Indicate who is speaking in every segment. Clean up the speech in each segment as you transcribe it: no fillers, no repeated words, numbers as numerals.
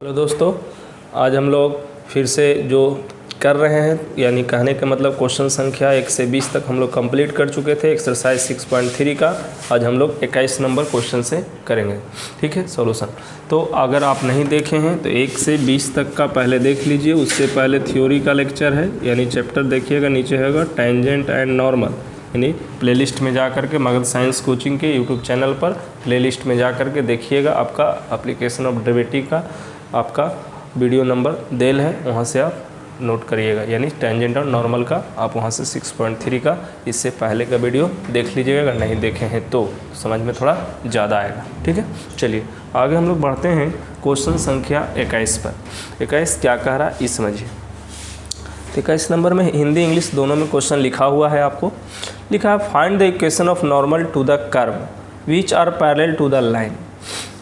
Speaker 1: Hello दोस्तों, आज हम लोग फिर से जो कर रहे हैं, यानी कहने का मतलब क्वेश्चन संख्या 1 से 20 तक हम लोग कंप्लीट कर चुके थे एक्सरसाइज 6.3 का। आज हम लोग 21 नंबर क्वेश्चन से करेंगे, ठीक है, सॉल्यूशन। तो अगर आप नहीं देखे हैं तो 1 से 20 तक का पहले देख लीजिए। उससे पहले थ्योरी का लेक्चर है, यानी चैप्टर देखिएगा, नीचे होगा टेंजेंट एंड नॉर्मल, यानी प्लेलिस्ट में जा करके मगध साइंस कोचिंग के यूट्यूब चैनल पर प्लेलिस्ट में जा करके देखिएगा। आपका एप्लीकेशन ऑफ डेरिवेटिव का आपका वीडियो नंबर देल है, वहाँ से आप नोट करिएगा, यानी टेंजेंट और नॉर्मल का आप वहाँ से 6.3 का इससे पहले का वीडियो देख लीजिएगा। अगर नहीं देखे हैं तो समझ में थोड़ा ज़्यादा आएगा, ठीक है। चलिए आगे हम लोग बढ़ते हैं क्वेश्चन संख्या 21 पर। 21 क्या कह रहा है ये समझिए। 21 नंबर में हिंदी इंग्लिश दोनों में क्वेश्चन लिखा हुआ है। आपको लिखा है find the equation of normal to the curve which are parallel to the line.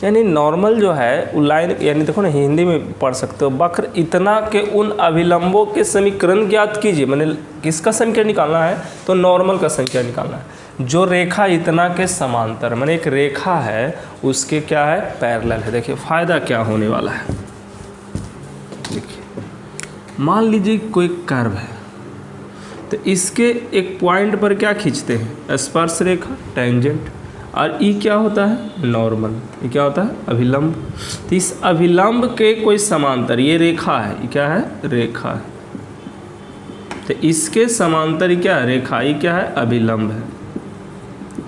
Speaker 1: यानी नॉर्मल जो है वो लाइन, यानी देखो ना, हिंदी में पढ़ सकते हो, वक्र इतना के उन अभिलंबों के समीकरण ज्ञात कीजिए। मैंने किसका संख्या निकालना है तो नॉर्मल का संख्या निकालना है। जो रेखा इतना के समांतर, मैंने एक रेखा है उसके क्या है पैरेलल है। देखिए फ़ायदा क्या होने वाला है। देखिए मान लीजिए कोई कर्व है तो इसके एक पॉइंट पर क्या खींचते हैं स्पर्श रेखा टेंजेंट, और ई क्या होता है नॉर्मल, ये क्या होता है अभिलंब। तो इस अभिलंब के कोई समांतर, ये रेखा है, ये क्या है रेखा है, तो इसके समांतर क्या है रेखा, ये क्या है अभिलंब है,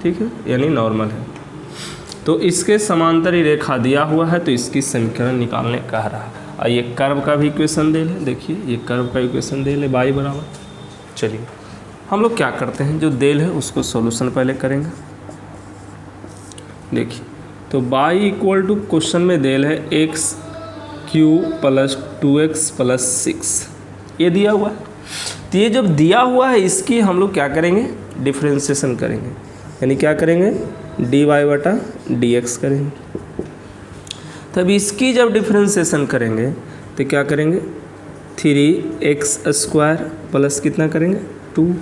Speaker 1: ठीक है, यानी नॉर्मल है। तो इसके समांतर ही रेखा दिया हुआ है, तो इसकी समीकरण निकालने कह रहा है। और ये कर्व का भी इक्वेशन देल है, देखिए ये कर्व का इक्वेशन देल है y बराबर। चलिए हम लोग क्या करते हैं, जो देल है उसको सॉल्यूशन पहले करेंगे। देखिए तो y इक्वल टू क्वेश्चन में देल है x Q plus 2x plus 6, ये दिया हुआ है। तो ये जब दिया हुआ है इसकी हम लोग क्या करेंगे डिफ्रेंशिएशन करेंगे, यानी क्या करेंगे dy बटा dx करेंगे। तब इसकी जब डिफ्रेंशिएशन करेंगे तो क्या करेंगे 3x स्क्वायर प्लस कितना करेंगे 2,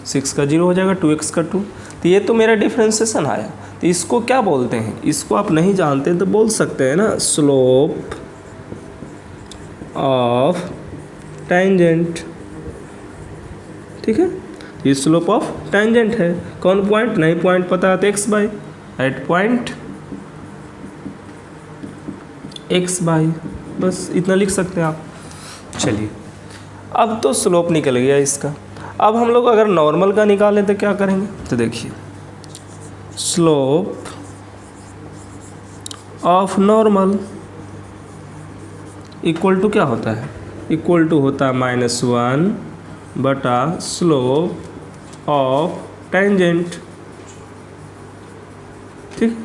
Speaker 1: 6 का 0 हो जाएगा, 2x का 2। तो ये तो मेरा डिफ्रेंशिएशन आया। तो इसको क्या बोलते हैं, इसको आप नहीं जानते तो बोल सकते हैं ना स्लोप ऑफ टेंजेंट, ठीक है। ये स्लोप ऑफ टेंजेंट है। कौन पॉइंट, नहीं पॉइंट पता है तो x Y at point x Y, बस इतना लिख सकते हैं आप। चलिए अब तो स्लोप निकल गया इसका। अब हम लोग अगर नॉर्मल का निकालें तो क्या करेंगे, तो देखिए slope of normal equal to क्या होता है, इक्वल टू होता है -1 बटा स्लोप ऑफ टेंजेंट, ठीक।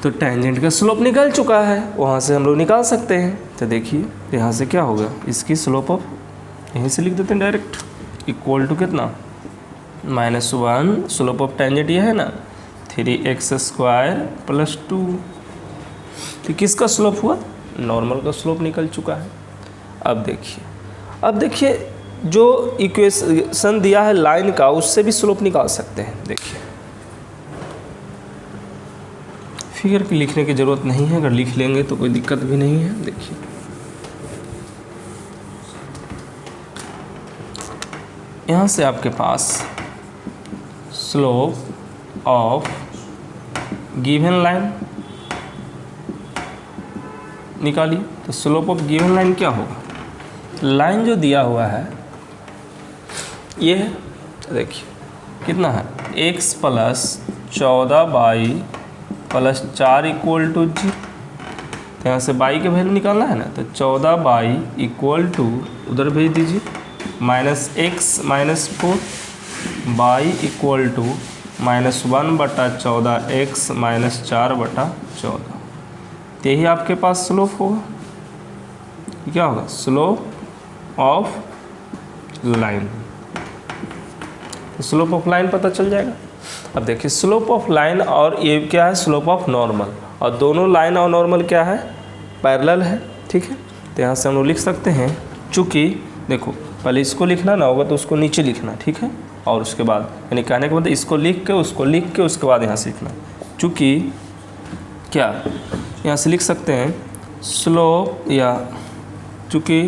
Speaker 1: तो टेंजेंट का स्लोप निकल चुका है, वहाँ से हम लोग निकाल सकते हैं। तो देखिए यहाँ से क्या होगा, इसकी स्लोप ऑफ, यहीं से लिख देते हैं डायरेक्ट, इक्वल टू कितना -1 स्लोप ऑफ टेंजेंट ये है ना 3x स्क्वायर प्लस 2। तो किसका स्लोप हुआ, नॉर्मल का स्लोप निकल चुका है। अब देखिए जो इक्वेशन दिया है लाइन का उससे भी स्लोप निकाल सकते हैं। देखिए फिगर की लिखने की ज़रूरत नहीं है, अगर लिख लेंगे तो कोई दिक्कत भी नहीं है। देखिए यहाँ से आपके पास स्लोप ऑफ गिवन लाइन निकालिए। तो स्लोप ऑफ गिवन लाइन क्या होगा, लाइन जो दिया हुआ है ये है, देखिए कितना है x plus 14 y plus 4 equal to जी। तो यहाँ से बाई के वैल्यू निकालना है ना, तो 14 बाई इक्वल टू उधर भेज दीजिए -x -4 बाई इक्वल टू -1 बटा 14x -4 बटा 14। यही आपके पास स्लोप होगा, क्या होगा slope of line. Slope of line पता चल जाएगा। अब देखिए स्लोप ऑफ लाइन और ये क्या है स्लोप ऑफ नॉर्मल, और दोनों लाइन और नॉर्मल क्या है पैरेलल है, ठीक है। तो यहाँ से हम लोग लिख सकते हैं, चूँकि देखो पहले इसको लिखना ना होगा तो उसको नीचे लिखना, ठीक है, और उसके बाद यानी कहने के मतलब इसको लिख के उसको लिख के उसके बाद यहाँ से लिखना। चूँकि क्या यहाँ से लिख सकते हैं स्लोप या चूँकि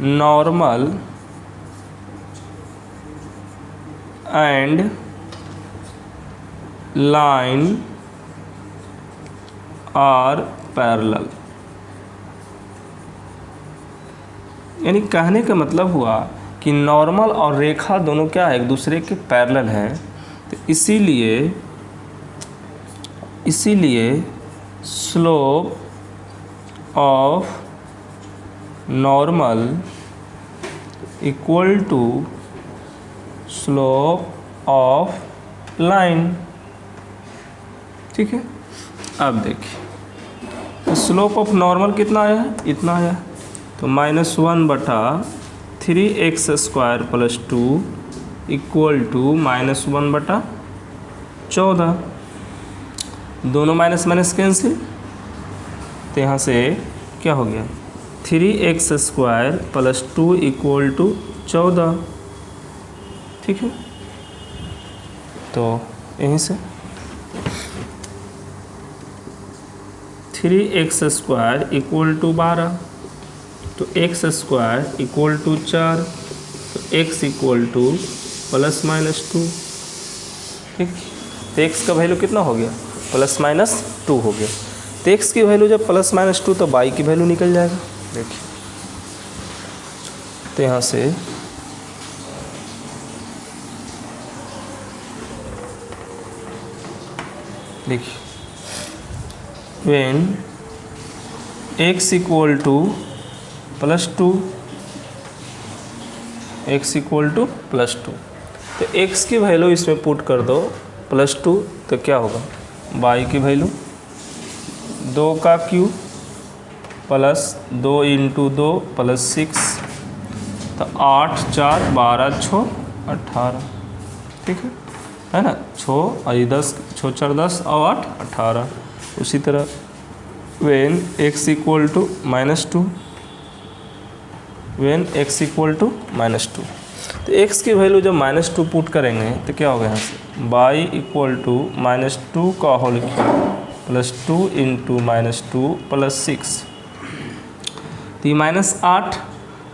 Speaker 1: normal and line are parallel, यानी कहने का मतलब हुआ कि नॉर्मल और रेखा दोनों क्या है, एक दूसरे के पैरेलल हैं। तो इसीलिए slope of normal equal to slope of line. ठीक है, अब देखिए तो स्लोप ऑफ नॉर्मल कितना आया है, इतना आया है, तो -1/3x² + 2 इक्वल टू -1/14। दोनों माइनस माइनस कैंसिल, तो यहाँ से क्या हो गया, 3x² + 2 इक्वल टू 14। ठीक है, तो यहीं से 3x² इक्वल टू 12, तो x² इक्वल टू 4, तो x इक्वल टू ±2। ठीक, तो x का वैल्यू कितना हो गया, +-2 हो गया। तो x की वैल्यू जब +-2 तो y की वैल्यू निकल जाएगा। देखिए, तो यहाँ से देखिए, when x equal to +2, x equal to +2, तो x की वैल्यू इसमें पुट कर दो +2, तो क्या होगा, y की वैल्यू 2 का क्यूब +2 × 2 + 6, तो 8 4 12 6 18। ठीक है ना, 6 और 10, 6 4 10 और 8 18। उसी तरह when x equal to -2, when x equal to -2, तो x की वैल्यू जब -2 पुट करेंगे तो क्या होगा, यहाँ से y इक्वल टू -2 का होल क्यूब +2 × -2 + 6, तो ये -8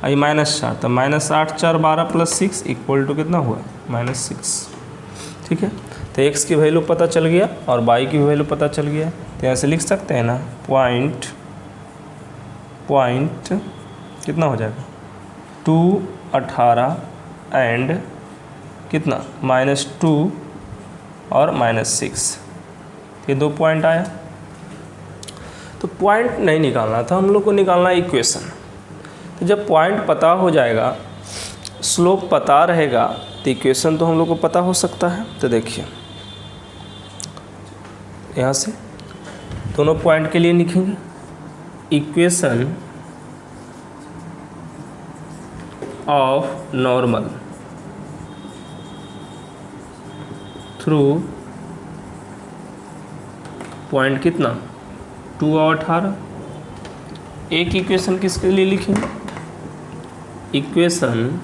Speaker 1: और ये -4, तो -8 4 12 + 6 इक्वल टू कितना हुआ, -6। ठीक है, तो x की वैल्यू पता चल गया और y की वैल्यू पता चल गया, तो यहाँ से लिख सकते हैं ना, पॉइंट कितना हो जाएगा, 2 18 एंड कितना -2 और -6, ये 2 पॉइंट आया। तो पॉइंट नहीं निकालना था हम लोग को, निकालना इक्वेशन। तो जब पॉइंट पता हो जाएगा, स्लोप पता रहेगा, तो इक्वेशन तो हम लोग को पता हो सकता है। तो देखिए, यहाँ से दोनों पॉइंट के लिए लिखेंगे equation of normal through point कितना, 2 और 18। एक इक्वेशन किसके लिए लिखेंगे, equation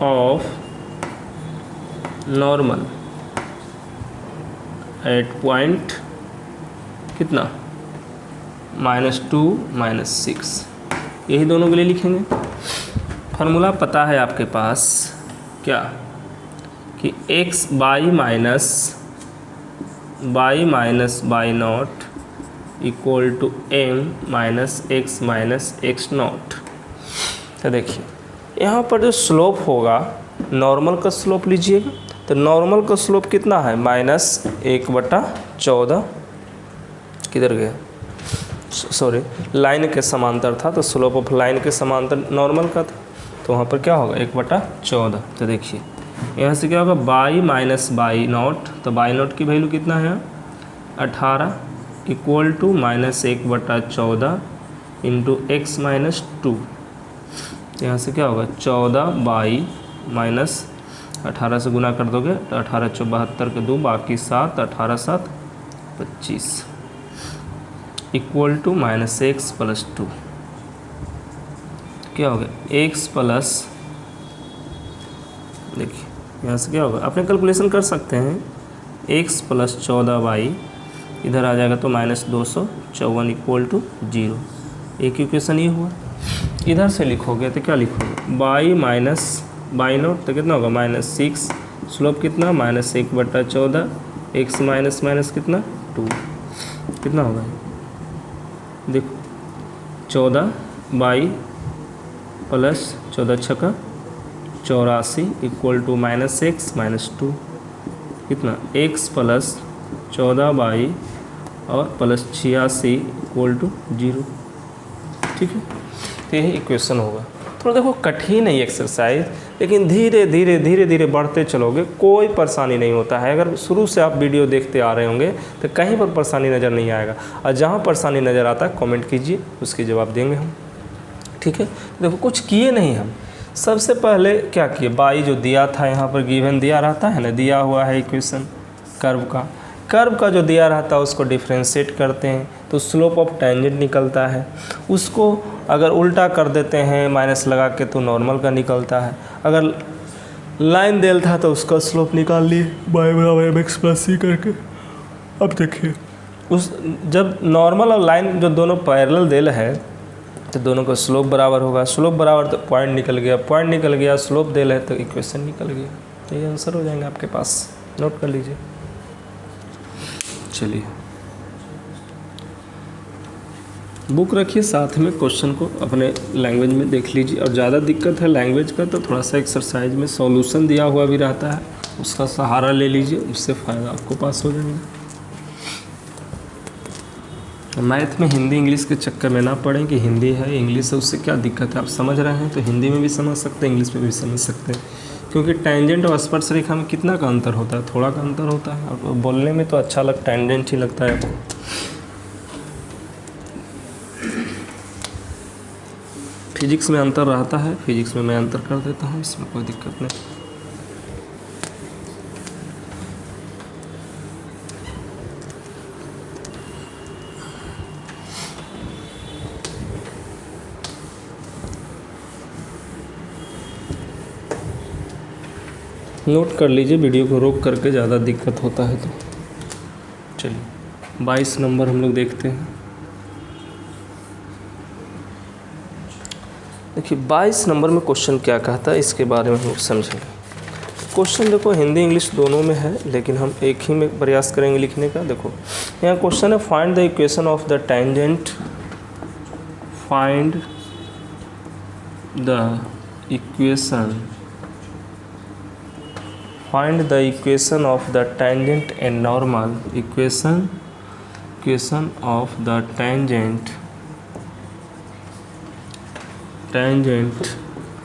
Speaker 1: of normal at point कितना, -2 -6, यही दोनों के लिए लिखेंगे। फार्मूला पता है आपके पास क्या, कि x y y0 equal to m - x x0। तो देखिए, यहाँ पर जो स्लोप होगा, नॉर्मल का स्लोप लीजिएगा, तो नॉर्मल का स्लोप कितना है, -1/14। किधर गया, सॉरी, लाइन के समांतर था, तो स्लोप ऑफ लाइन के समांतर नॉर्मल का था, तो वहाँ पर क्या होगा, 1/14। तो देखिए, यहाँ से क्या होगा, y - y0, तो y0 की वैल्यू कितना है, 18 इक्वल टू -1/14 × x - 2। यहाँ से क्या होगा, 14y - 18 से गुना कर दोगे तो 18 × 72 के 2, बाकी 7, 18 7 25 इक्वल टू -x + 2। क्या हो गया, x प्लस, देखिए यहाँ से क्या होगा, अपने कैलकुलेशन कर सकते हैं, एक्स प्लस 14y इधर आ जाएगा तो -254 इक्वल टू 0। एक इक्वेशन ये हुआ। इधर से लिखोगे तो क्या लिखोगे, y माइनस बाई नोट तो कितना होगा -6, स्लोप कितना -1/14, एक्स माइनस माइनस कितना 2, कितना होगा देखो 14y प्लस 14 छक्का 84 इक्वल टू -x -2, कितना x प्लस 14y और प्लस 86 इक्वल टू 0। ठीक है, तो यही इक्वेशन होगा। थोड़ा देखो कठिन है एक्सरसाइज, लेकिन धीरे धीरे धीरे धीरे बढ़ते चलोगे कोई परेशानी नहीं होता है। अगर शुरू से आप वीडियो देखते आ रहे होंगे तो कहीं पर परेशानी नज़र नहीं आएगा, और जहाँ परेशानी नज़र आता है कमेंट कीजिए, उसके जवाब देंगे हम। ठीक है, देखो कुछ किए नहीं हम। सबसे पहले क्या किए, बाई जो दिया था यहाँ पर गिवन दिया रहता है ना, दिया हुआ है इक्वेशन कर्व का जो दिया रहता है उसको डिफ्रेंशिएट करते हैं तो स्लोप ऑफ टेंजेंट निकलता है। उसको अगर उल्टा कर देते हैं माइनस लगा के तो नॉर्मल का निकलता है। अगर लाइन देल था तो उसका स्लोप निकाल लिए y बराबर mx प्लस c करके। अब देखिए उस जब नॉर्मल और लाइन जो दोनों पैरेलल देल है तो दोनों का स्लोप बराबर होगा। स्लोप बराबर तो पॉइंट निकल गया, स्लोप देल है तो इक्वेशन निकल गया। तो ये आंसर हो जाएंगे आपके पास, नोट कर लीजिए। चलिए बुक रखिए साथ में, क्वेश्चन को अपने लैंग्वेज में देख लीजिए। और ज़्यादा दिक्कत है लैंग्वेज का तो थोड़ा सा एक्सरसाइज में सॉल्यूशन दिया हुआ भी रहता है, उसका सहारा ले लीजिए, उससे फ़ायदा आपको पास हो जाएगा। मैथ में हिंदी इंग्लिश के चक्कर में ना पड़ें कि हिंदी है इंग्लिश है, उससे क्या दिक्कत है। आप समझ रहे हैं तो हिंदी में भी समझ सकते हैं, इंग्लिश में भी समझ सकते हैं, क्योंकि टेंजेंट और स्पर्श रेखा में कितना का अंतर होता है, थोड़ा का अंतर होता है। और बोलने में तो अच्छा टेंजेंट ही लगता है आपको। फिजिक्स में अंतर रहता है, फिजिक्स में मैं अंतर कर देता हूँ, इसमें कोई दिक्कत नहीं। नोट कर लीजिए, वीडियो को रोक करके, ज़्यादा दिक्कत होता है तो। चलिए 22 नंबर हम लोग देखते हैं। देखिए 22 नंबर में क्वेश्चन क्या कहता है इसके बारे में हम लोग समझेंगे। क्वेश्चन देखो हिंदी इंग्लिश दोनों में है, लेकिन हम एक ही में प्रयास करेंगे लिखने का। देखो यहाँ क्वेश्चन है find the equation of the tangent, find the equation of the tangent and normal, equation of the tangent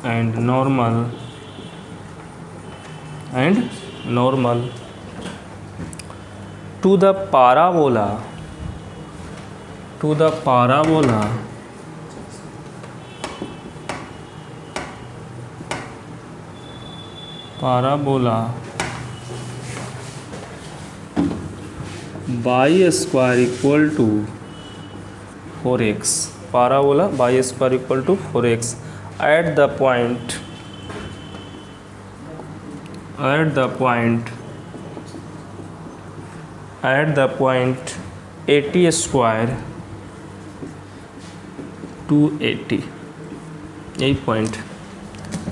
Speaker 1: and normal to the parabola y square equal to 4x, parabola y square equal to 4x at the point AT square to 80। यही point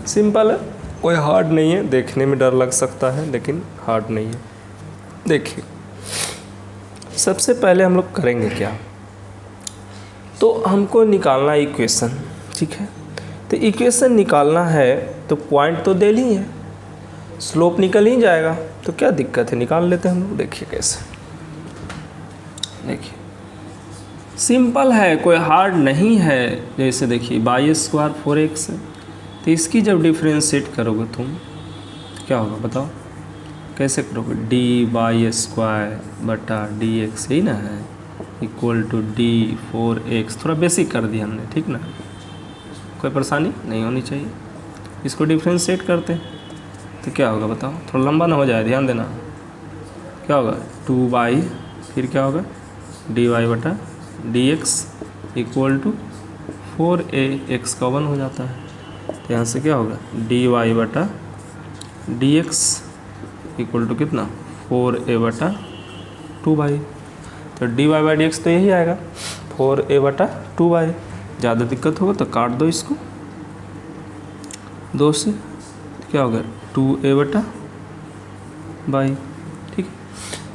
Speaker 1: simple है, कोई hard नहीं है। देखने में डर लग सकता है लेकिन हार्ड नहीं है। देखिए सबसे पहले हम लोग करेंगे क्या, तो हमको निकालना है इक्वेशन। ठीक है, तो इक्वेशन निकालना है तो पॉइंट तो दे ही है, स्लोप निकल ही जाएगा, तो क्या दिक्कत है, निकाल लेते हैं हम लोग। देखिए कैसे, देखिए सिंपल है, कोई हार्ड नहीं है। जैसे देखिए y स्क्वायर 4x है, तो इसकी जब डिफ्रेंशिएट करोगे तुम तो क्या होगा बताओ, कैसे करोगे, dy स्क्वायर बटा dx, यही ना है, इक्वल टू d4x। थोड़ा बेसिक कर दिया हमने, ठीक ना, कोई परेशानी नहीं होनी चाहिए। इसको डिफ्रेंशिएट करते हैं तो क्या होगा बताओ, थोड़ा लंबा ना हो जाए, ध्यान देना। क्या होगा 2y, फिर क्या होगा dy बटा dx इक्वल टू 4ax का 1 हो जाता है। तो यहाँ से क्या होगा dy बटा dx इक्वल टू कितना 4a/2y। तो dy/dx तो यही आएगा 4a/2y। ज़्यादा दिक्कत होगा तो काट दो इसको 2 से, क्या होगा 2a/y। ठीक है,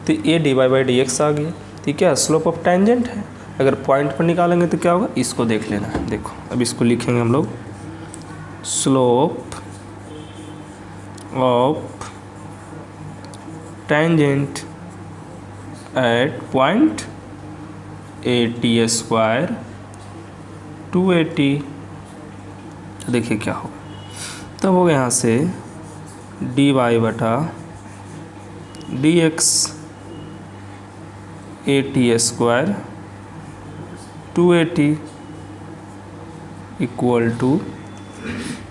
Speaker 1: तो ये dy/dx आ गया। ठीक है, स्लोप ऑफ टेंजेंट है। अगर पॉइंट पर निकालेंगे तो क्या होगा, इसको देख लेना है। देखो अब इसको लिखेंगे हम लोग, slope of tangent at point at² 280। देखिए क्या होगा, तब होगा यहाँ से dy/dx at² 280 इक्वल टू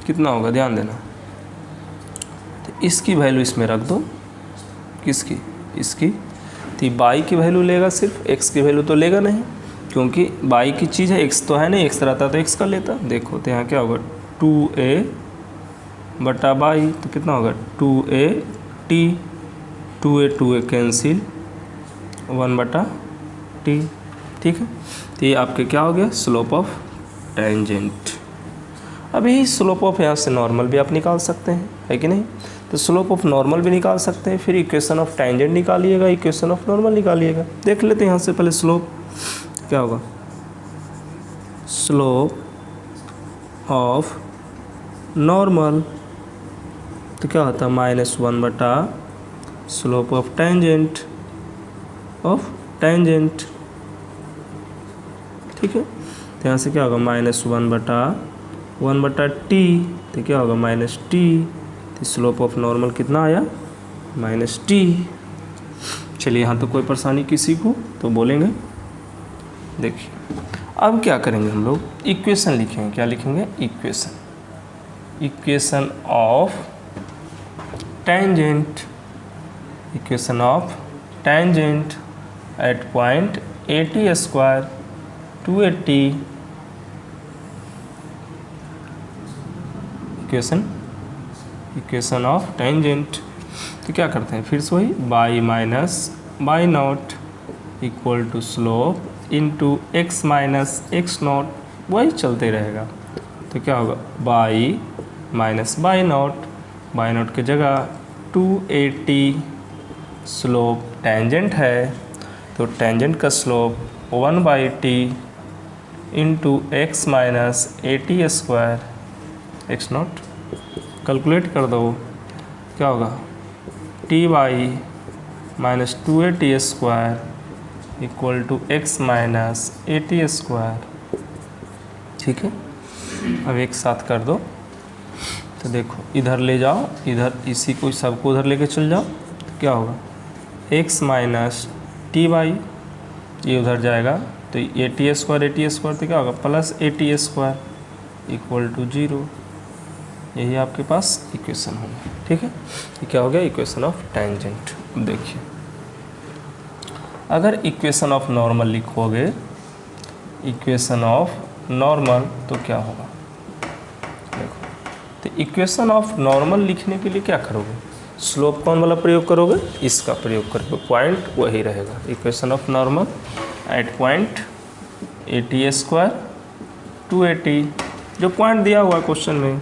Speaker 1: कितना होगा, ध्यान देना। तो इसकी वैल्यू इसमें रख दो, किसकी, इसकी। तो बाई की वैल्यू लेगा सिर्फ, एक्स की वैल्यू तो लेगा नहीं, क्योंकि बाई की चीज़ है, एक्स तो है नहीं, एक्स रहता तो एक्स कर लेता। देखो तो यहाँ क्या होगा 2a/बाई, तो कितना होगा 2at, 2a कैंसिल 1/t। ठीक है, तो ये आपके क्या हो गया, स्लोप ऑफ टेंजेंट। अब यही स्लोप ऑफ यहाँ से नॉर्मल भी आप निकाल सकते हैं, है कि नहीं। तो स्लोप ऑफ नॉर्मल भी निकाल सकते हैं, फिर इक्वेशन ऑफ टेंजेंट निकालिएगा, इक्वेशन ऑफ नॉर्मल निकालिएगा। देख लेते हैं यहाँ से पहले स्लोप क्या होगा, स्लोप ऑफ नॉर्मल तो क्या होता है -1 स्लोप ऑफ टेंजेंट ठीक है। तो यहाँ से क्या होगा -1/1/t, तो क्या होगा -t। तो स्लोप ऑफ नॉर्मल कितना आया, -t। चलिए यहाँ तो कोई परेशानी किसी को तो बोलेंगे। देखिए अब क्या करेंगे हम लोग, इक्वेशन लिखेंगे। क्या लिखेंगे, equation of tangent at point at² 280 equation of tangent. तो क्या करते हैं, फिर से वही Y naught equal to slope into x minus x naught, वही चलते रहेगा। तो क्या होगा बाई नॉट की जगह 280 स्लोप टेंजेंट है, तो टेंजेंट का slope 1/t into x minus at² x not. Calculate कर दो, क्या होगा ty-2at² equal to x minus at²। ठीक है, अब एक साथ कर दो। तो देखो इधर ले जाओ, इधर इसी को सबको उधर लेके चल जाओ, तो क्या होगा x माइनस ty, ये उधर जाएगा तो at² तो क्या होगा प्लस at² इक्वल टू 0। यही आपके पास इक्वेशन होगा। ठीक है, ये क्या हो गया, इक्वेशन ऑफ टेंजेंट। अब देखिए अगर इक्वेशन ऑफ नॉर्मल लिखोगे, इक्वेशन ऑफ नॉर्मल तो क्या होगा, देखो तो इक्वेशन ऑफ नॉर्मल लिखने के लिए क्या करोगे, स्लोप कौन वाला प्रयोग करोगे, इसका प्रयोग करोगे, पॉइंट वही रहेगा। Equation of normal at point at² 280, जो पॉइंट दिया हुआ है क्वेश्चन में,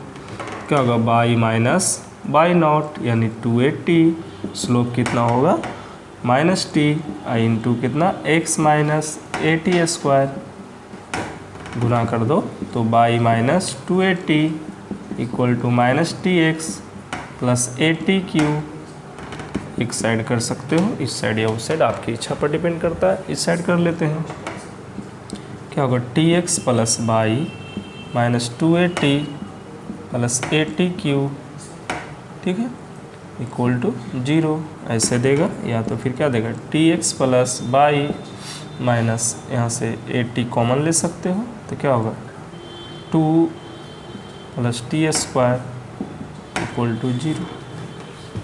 Speaker 1: क्या होगा बाई नॉट यानी 280, स्लोप कितना होगा -t इंटू कितना x माइनस at² गुना कर दो, तो Y -280 equal to -tx plus 80q। एक साइड कर सकते हो, इस साइड या उस साइड, आपकी इच्छा पर डिपेंड करता है। इस साइड कर लेते हैं, क्या होगा tx plus by -280 plus 80q, ठीक है, इक्वल टू 0 ऐसे देगा। या तो फिर क्या देगा tx प्लस बाई माइनस यहाँ से 80 कॉमन ले सकते हो, तो क्या होगा 2 प्लस t² इक्वल टू 0।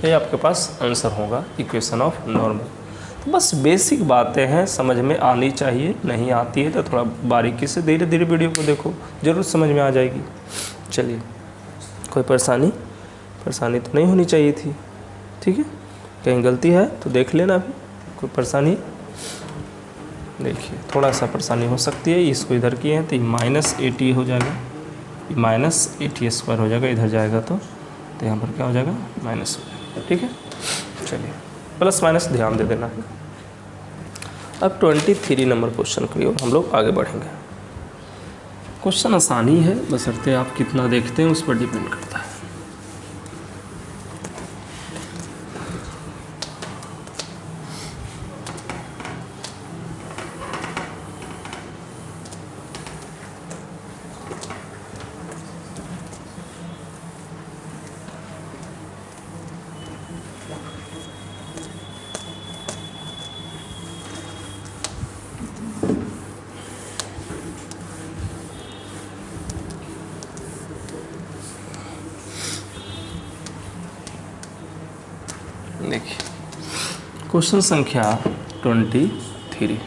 Speaker 1: ये आपके पास आंसर होगा इक्वेशन ऑफ नॉर्मल। तो बस बेसिक बातें हैं, समझ में आनी चाहिए, नहीं आती है तो थोड़ा बारीकी से धीरे धीरे वीडियो को देखो, ज़रूर समझ में आ जाएगी। चलिए, कोई परेशानी तो नहीं होनी चाहिए थी, ठीक है। कहीं गलती है तो देख लेना, अभी कोई परेशानी। देखिए थोड़ा सा परेशानी हो सकती है, इसको इधर किए हैं तो -80 हो जाएगा, -80² हो जाएगा, इधर जाएगा तो यहाँ पर क्या हो जाएगा, माइनस हो जाएगा। ठीक है, चलिए प्लस माइनस ध्यान दे देना है। अब 23 नंबर क्वेश्चन की ओर हम लोग आगे बढ़ेंगे। क्वेश्चन आसानी है, बशर्ते आप कितना देखते हैं उस पर डिपेंड करता है। देखिए क्वेश्चन संख्या 23,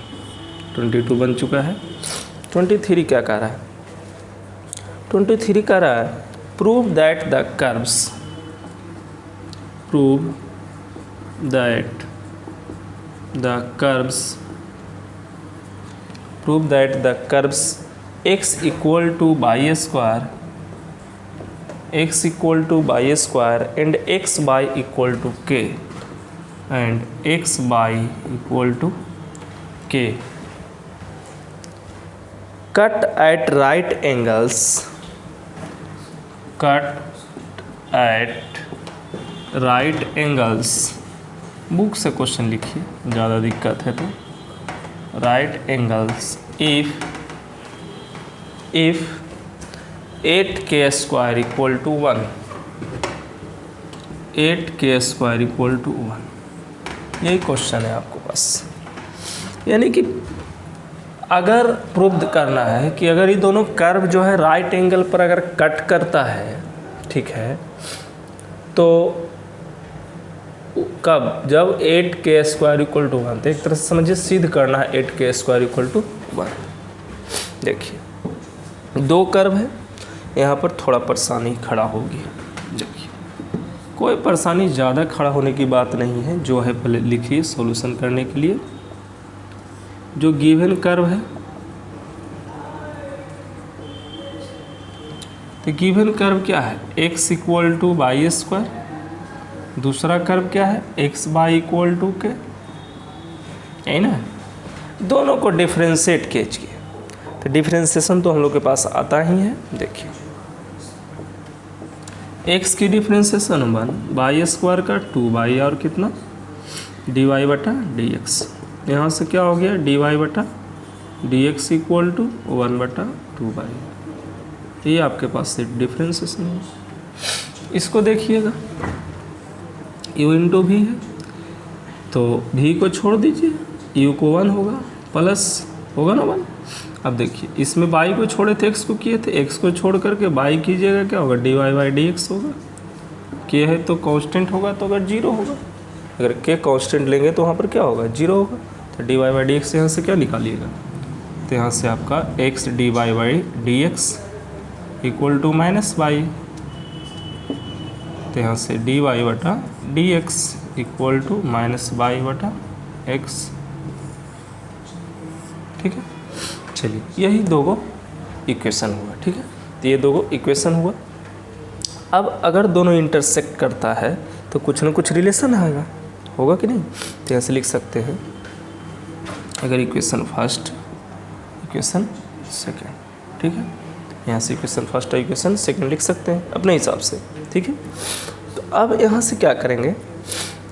Speaker 1: 22 बन चुका है। 23 क्या कह रहा है, 23 कह रहा है prove that the curves x equal to y square and x by equal to k cut at right angles, book से क्वेश्चन लिखिए, ज़्यादा दिक्कत है तो। Right angles if 8k² equal to 1, 8k² equal to 1, यही क्वेश्चन है आपको पास। यानी कि अगर प्रूव करना है कि अगर ये दोनों कर्व जो है राइट एंगल पर अगर कट करता है, ठीक है, तो कब, जब 8k² इक्वल टू 1, तो एक तरह से समझिए सिद्ध करना है 8k² इक्वल टू 1। देखिए दो कर्व है, यहाँ पर थोड़ा परेशानी खड़ा होगी। देखिए कोई परेशानी ज़्यादा खड़ा होने की बात नहीं है, जो है पहले लिखिए सॉल्यूशन करने के लिए। जो गिवन कर्व है, तो गिवन कर्व क्या है, x इक्वल टू y², दूसरा कर्व क्या है, x बाई इक्वल टू के, है ना। दोनों को डिफ्रेंशिएट कीजिए, तो डिफ्रेंशिएशन तो हम लोग के पास आता ही है। देखिए x की डिफ्रेंशिएशन 1, y² का 2y और कितना dy/dx, यहाँ से क्या हो गया dy/dx इक्वल टू 1/2y, ये आपके पास से डिफ्रेंशिएशन है। इसको देखिएगा u इंटू भी है, तो v को छोड़ दीजिए, u को 1 होगा, प्लस होगा ना 1। अब देखिए इसमें y को छोड़े थे, x को किए थे, x को छोड़ करके y कीजिएगा, क्या होगा dy/dx होगा। k है तो कांस्टेंट होगा, तो अगर 0 होगा, अगर k कांस्टेंट लेंगे तो वहाँ पर क्या होगा 0 होगा। तो dy/dx यहाँ से क्या निकालिएगा, तो यहाँ से आपका x dy/dx equal to -y, तो यहाँ से dy/dx इक्वल टू -y/x। ठीक है, चलिए यही दो इक्वेशन हुआ। ठीक है, तो ये दो इक्वेशन हुआ। अब अगर दोनों इंटरसेक्ट करता है तो कुछ ना कुछ रिलेशन आएगा, होगा कि नहीं। तो यहाँ से लिख सकते हैं, अगर इक्वेशन फर्स्ट, इक्वेशन सेकेंड, ठीक है, यहाँ से इक्वेशन फर्स्ट और इक्वेशन सेकेंड लिख सकते हैं अपने हिसाब से। ठीक है, तो अब यहाँ से क्या करेंगे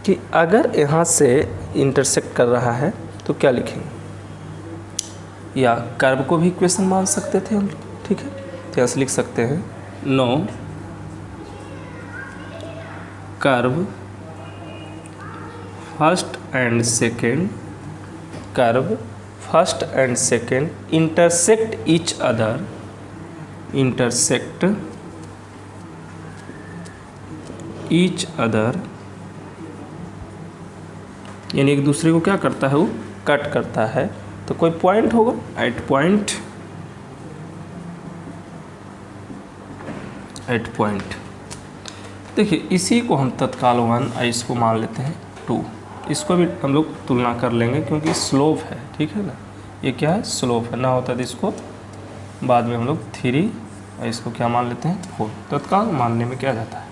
Speaker 1: कि अगर यहाँ से इंटरसेक्ट कर रहा है तो क्या लिखेंगे, या कर्व को भी इक्वेशन मान सकते थे हम लोग। ठीक है, तो यहाँ से लिख सकते हैं no curve first and second, curve first and second intersect each other, intersect each other, यानी एक दूसरे को क्या करता है, वो कट करता है। तो कोई पॉइंट होगा, एट पॉइंट, एट पॉइंट। देखिए इसी को हम तत्काल 1 इसको मान लेते हैं 2। इसको भी हम लोग तुलना कर लेंगे क्योंकि स्लोप है, ठीक है ना, ये क्या है, स्लोप है। ना होता तो इसको बाद में हम लोग 3 और इसको क्या मान लेते हैं 4, तत्काल मानने में क्या जाता है।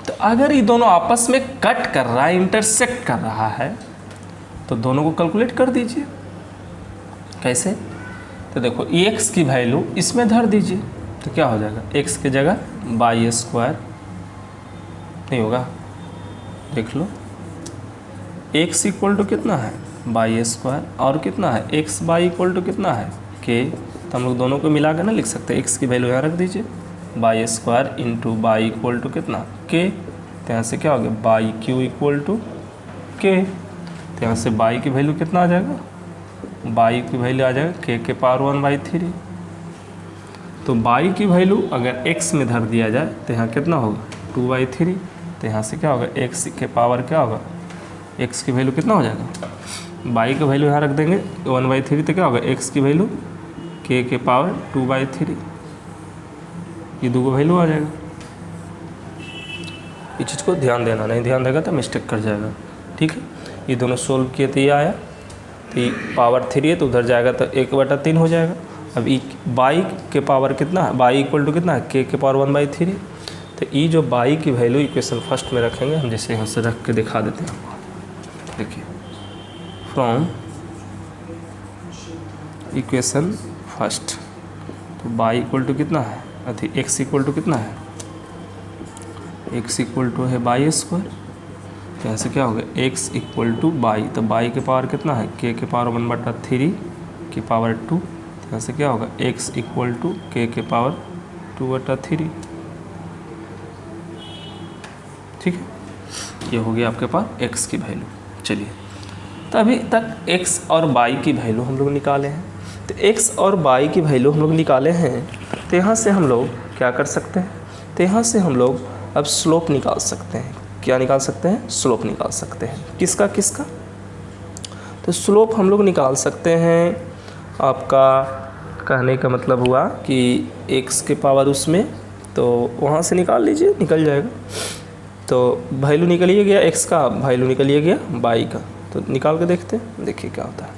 Speaker 1: तो अगर ये दोनों आपस में कट कर रहा है, इंटरसेक्ट कर रहा है, तो दोनों को कैलकुलेट कर दीजिए। कैसे, तो देखो x की वैल्यू इसमें धर दीजिए, तो क्या हो जाएगा, x की जगह बाई स्क्वायर नहीं होगा, देख लो x इक्वल टू कितना है बाई स्क्वायर, और कितना है x बाई इक्वल टू कितना है k, तो हम लोग दोनों को मिला के ना लिख सकते हैं। x की वैल्यू यहाँ रख दीजिए, Y square into Y equal to कितना k, तो यहाँ से क्या हो गया Y cube equal to k, तो यहाँ से बाई की वैल्यू कितना आ जाएगा, बाई की वैल्यू आ जाएगा k के पावर 1/3। तो बाई की वैल्यू अगर x में धर दिया जाए तो यहाँ कितना होगा 2/3, तो यहाँ से क्या होगा x के पावर क्या होगा, x की वैल्यू कितना हो जाएगा, बाई की वैल्यू यहाँ रख देंगे 1/3, तो क्या होगा x की वैल्यू k के पावर 2/3, ये दो वैल्यू आ जाएगा। इस चीज़ को ध्यान देना, नहीं ध्यान देगा तो मिस्टेक कर जाएगा, ठीक है। ये दोनों सोल्व किए तो ये आया, तो ये पावर 3 है तो उधर जाएगा तो 1/3 हो जाएगा। अब बाई के पावर कितना है, बाई इक्वल टू कितना है k के पावर 1/3, तो ये जो बाई की वैल्यू इक्वेशन फर्स्ट में रखेंगे हम, जैसे यहाँ से रख के दिखा देते हैं आपको। देखिए फ्रॉम इक्वेशन फर्स्ट, तो बाई इक्वल टू कितना है, अथी x इक्वल टू कितना है, x इक्वल टू है बाई स्क्वायर, तो यहाँ से क्या होगा x इक्वल टू बाई, तो बाई के पावर कितना है k के पावर 1/3 की पावर 2, तो यहाँ से क्या होगा x इक्वल टू k के पावर 2/3, ठीक है। ये हो गया आपके पास x की वैल्यू। चलिए, तो अभी तक x और y की वैल्यू हम लोग निकाले हैं, तो x और y की वैल्यू हम लोग निकाले हैं, तो यहाँ से हम लोग क्या कर सकते हैं, तो यहाँ से हम लोग अब स्लोप निकाल सकते हैं। क्या निकाल सकते हैं, स्लोप निकाल सकते हैं। किसका किसका, तो स्लोप हम लोग निकाल सकते हैं, आपका कहने का मतलब हुआ कि x के पावर उसमें, तो वहाँ से निकाल लीजिए, निकल जाएगा। तो वैल्यू निकलिए गया x का, वैल्यू निकलिए गया y का, तो निकाल के देखते हैं, देखिए क्या होता है।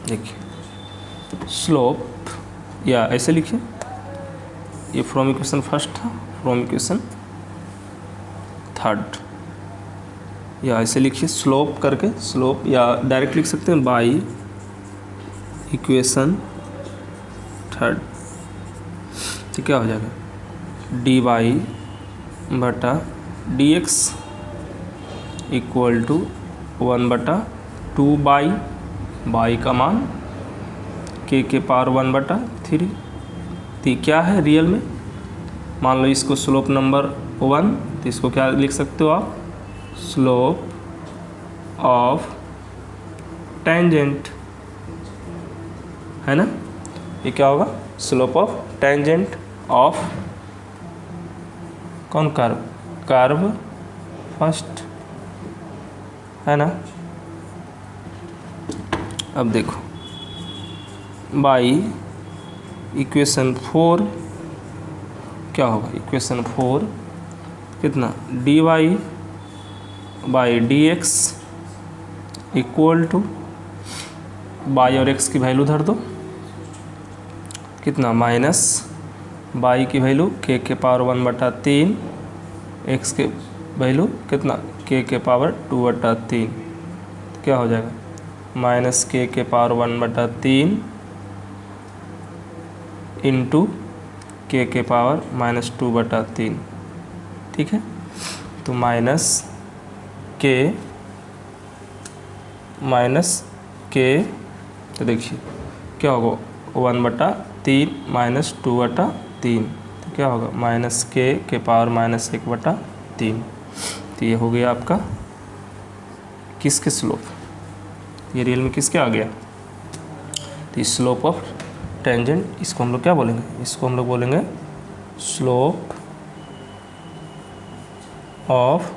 Speaker 1: देखिए स्लोप, या ऐसे लिखिए, ये फ्रॉम इक्वेशन फर्स्ट था, फ्रॉम इक्वेशन थर्ड, या ऐसे लिखिए स्लोप करके, स्लोप, या डायरेक्ट लिख सकते हैं बाई इक्वेशन थर्ड, तो क्या हो जाएगा dy बटा dx इक्वल टू 1/2 बाई का मान k के पावर 1/3। तो क्या है रियल में, मान लो इसको स्लोप नंबर 1, तो इसको क्या लिख सकते हो आप, स्लोप ऑफ टेंजेंट, है ना। ये क्या होगा, स्लोप ऑफ टेंजेंट ऑफ कौन, कर्व, कर्व फर्स्ट, है ना। अब देखो बाई इक्वेशन 4 क्या होगा, इक्वेशन 4 कितना dy by dx equal to, Y और x की वैल्यू धर दो, कितना माइनस बाई की वैल्यू k के पावर 1/3, x के वैल्यू कितना k के पावर 2/3, तो क्या हो जाएगा माइनस k के पावर 1/3 इंटू k के पावर -2/3, ठीक है। तो माइनस k, तो देखिए क्या होगा 1/3 -2/3, तो क्या होगा माइनस k के पावर -1/3। तो ये हो गया आपका किसके स्लोप, ये रियल में किसके आ गया, तो स्लोप ऑफ टेंजेंट, इसको हम लोग क्या बोलेंगे, इसको हम लोग बोलेंगे स्लोप ऑफ,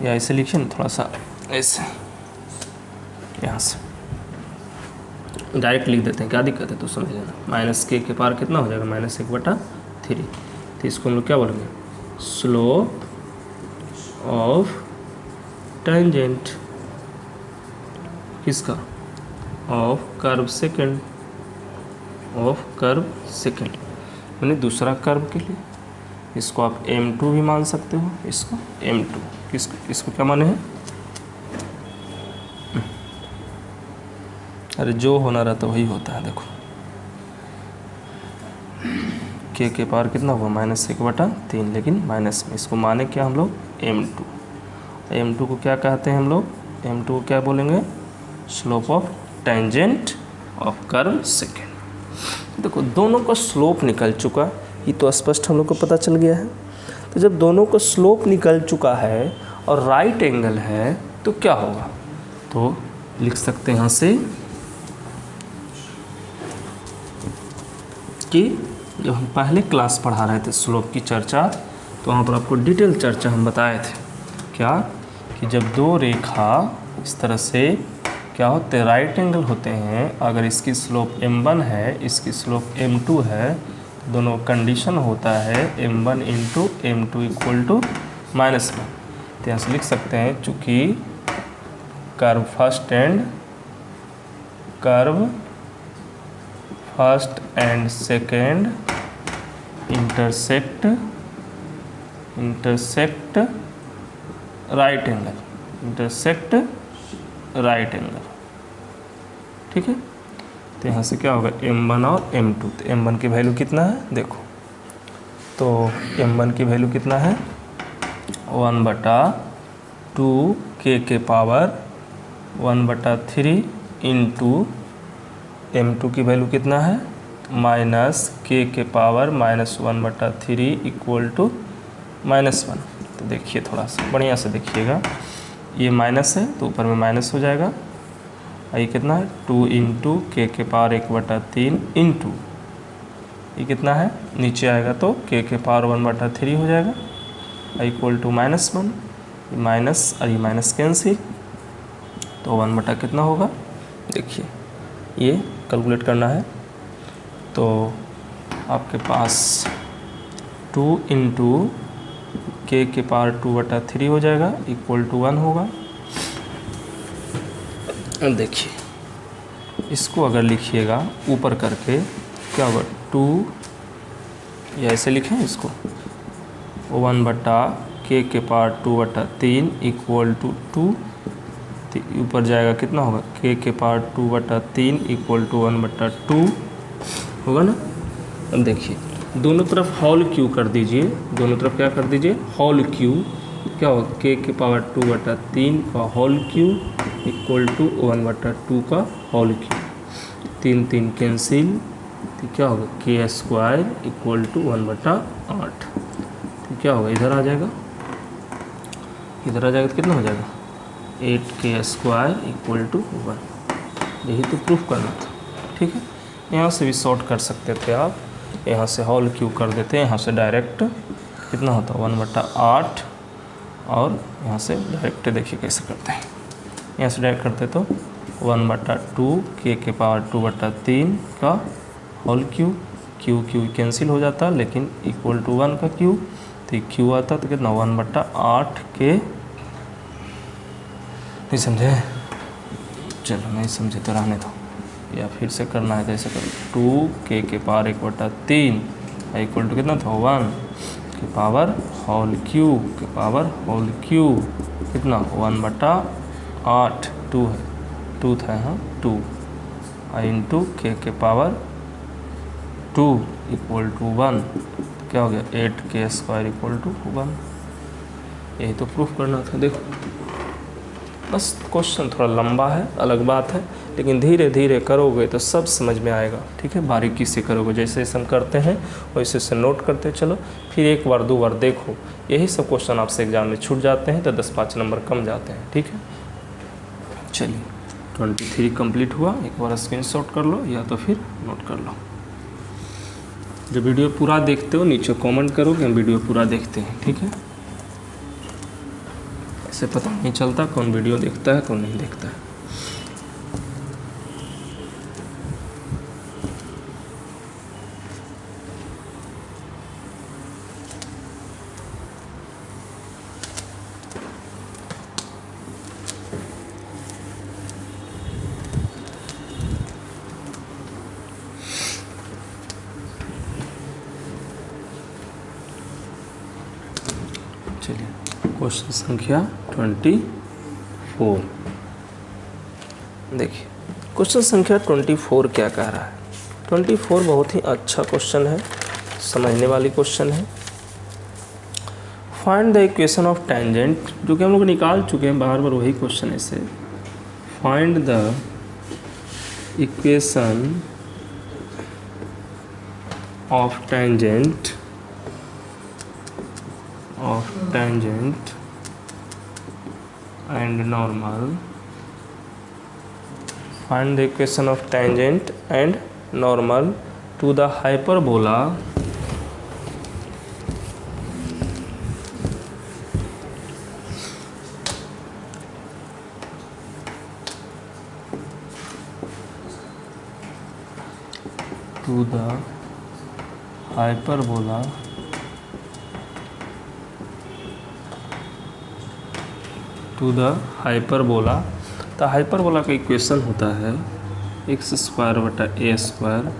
Speaker 1: या ऐसे लिखिए ना थोड़ा सा ऐसे, यहाँ से डायरेक्ट लिख देते हैं, क्या दिक्कत है तो समझ लेना। माइनस k के पावर कितना हो जाएगा -1/3, तो इसको हम लोग क्या बोलेंगे स्लोप ऑफ टेंजेंट किसका? Of curve second, of curve second यानी दूसरा कर्व के लिए। इसको आप m2 भी मान सकते हो, इसको m2 इसको क्या माने हैं? अरे जो होना रहता वही होता है। देखो k के पावर कितना हुआ -1/3, लेकिन माइनस में, इसको माने क्या हम लोग m2। m2 को क्या कहते हैं हम लोग? m2 को क्या बोलेंगे? Slope of tangent of curve second. देखो दोनों का स्लोप निकल चुका, ये तो स्पष्ट हम लोग को पता चल गया है। तो जब दोनों का स्लोप निकल चुका है और राइट एंगल है तो क्या होगा? तो लिख सकते हैं यहाँ से कि जब हम पहले क्लास पढ़ा रहे थे स्लोप की चर्चा, तो वहाँ पर आपको डिटेल चर्चा हम बताए थे क्या, कि जब दो रेखा इस तरह से क्या होते हैं, राइट एंगल होते हैं, अगर इसकी स्लोप m1 है, इसकी स्लोप m2 है, तो दोनों कंडीशन होता है m1 into m2 equal to -1। तो यहाँ से लिख सकते हैं चूँकि curve first and second intersect right angle, ठीक है। तो यहाँ से क्या होगा m1 और m2। तो m1 की वैल्यू कितना है देखो, तो m1 की वैल्यू कितना है 1/2 k के पावर 1/3 इंटू m2 की वैल्यू कितना है -k के पावर -1/3 इक्वल टू -1। तो देखिए थोड़ा सा बढ़िया से देखिएगा, ये माइनस है तो ऊपर में माइनस हो जाएगा, ये कितना है 2 इंटू k के पावर 1/3 इंटू ये कितना है नीचे आएगा तो k के पावर 1/3 हो जाएगा इक्वल टू -1। माइनस और ये माइनस कैंसिल, तो 1 कितना होगा देखिए, ये कैलकुलेट करना है। तो आपके पास 2 इंटू k के पावर 2/3 हो जाएगा इक्वल टू 1 होगा। अब देखिए इसको अगर लिखिएगा ऊपर करके क्या होगा 2, या ऐसे लिखें इसको 1/k के पावर 2/3 इक्वल टू 2, तो ऊपर जाएगा कितना होगा k के पावर 2/3 इक्वल टू 1/2 होगा ना। अब देखिए दोनों तरफ होल क्यू कर दीजिए, दोनों तरफ क्या कर दीजिए होल क्यू, क्या होगा k के पावर 2/3 का होल क्यू इक्वल टू 1/2 का होल क्यू, 3 3 कैंसिल, तो क्या होगा k² इक्वल टू 1/8। तो क्या होगा इधर आ जाएगा, तो कितना हो जाएगा 8k² इक्वल टू 1। यही तो प्रूफ करना था, ठीक है। यहाँ से भी सॉर्ट कर सकते थे आप, यहाँ से होल क्यू कर देते हैं, यहाँ से डायरेक्ट कितना होता है 1/8, और यहाँ से डायरेक्ट देखिए कैसे करते हैं, यहाँ से डायरेक्ट करते तो 1/2 k के पावर 2/3 का होल क्यू, क्यू कैंसिल हो जाता लेकिन इक्वल टू 1 का क्यू, तो क्यू आता तो कितना 1/8 के, नहीं समझे, चलो नहीं समझे तो रहने दो, या फिर से करना है तो ऐसे करो 2k के पावर 1/3 इक्वल टू कितना था 1 के पावर होल क्यू के पावर होल क्यू कितना 1/8, 2 है 2 था यहाँ 2 इंटू k के पावर 2 इक्वल टू 1, क्या हो गया 8k² इक्वल टू 1। यही तो प्रूफ करना था। देखो बस क्वेश्चन थोड़ा लंबा है, अलग बात है, लेकिन धीरे धीरे करोगे तो सब समझ में आएगा, ठीक है। बारीकी से करोगे, जैसे जैसे हम करते हैं वैसे वैसे नोट करते चलो, फिर एक बार 2 बार देखो, यही सब क्वेश्चन आपसे एग्जाम में छूट जाते हैं तो 10-5 नंबर कम जाते हैं, ठीक है। चलिए 23 कंप्लीट हुआ, एक बार स्क्रीनशॉट कर लो या तो फिर नोट कर लो। जब वीडियो पूरा देखते हो नीचे कमेंट करो कि हम वीडियो पूरा देखते हैं, ठीक है। ऐसे पता नहीं चलता कौन वीडियो देखता है कौन नहीं देखता है। चलिए क्वेश्चन संख्या 24। देखिए क्वेश्चन संख्या 24 क्या कह रहा है। 24 बहुत ही अच्छा क्वेश्चन है, समझने वाली क्वेश्चन है। Find the equation of tangent, जो कि हम लोग निकाल चुके हैं, बार बार वही क्वेश्चन है इसे। Find the equation of tangent and normal. Find the equation of tangent and normal to the hyperbola तो हाइपरबोला का इक्वेशन होता है x स्क्वायर बटा A square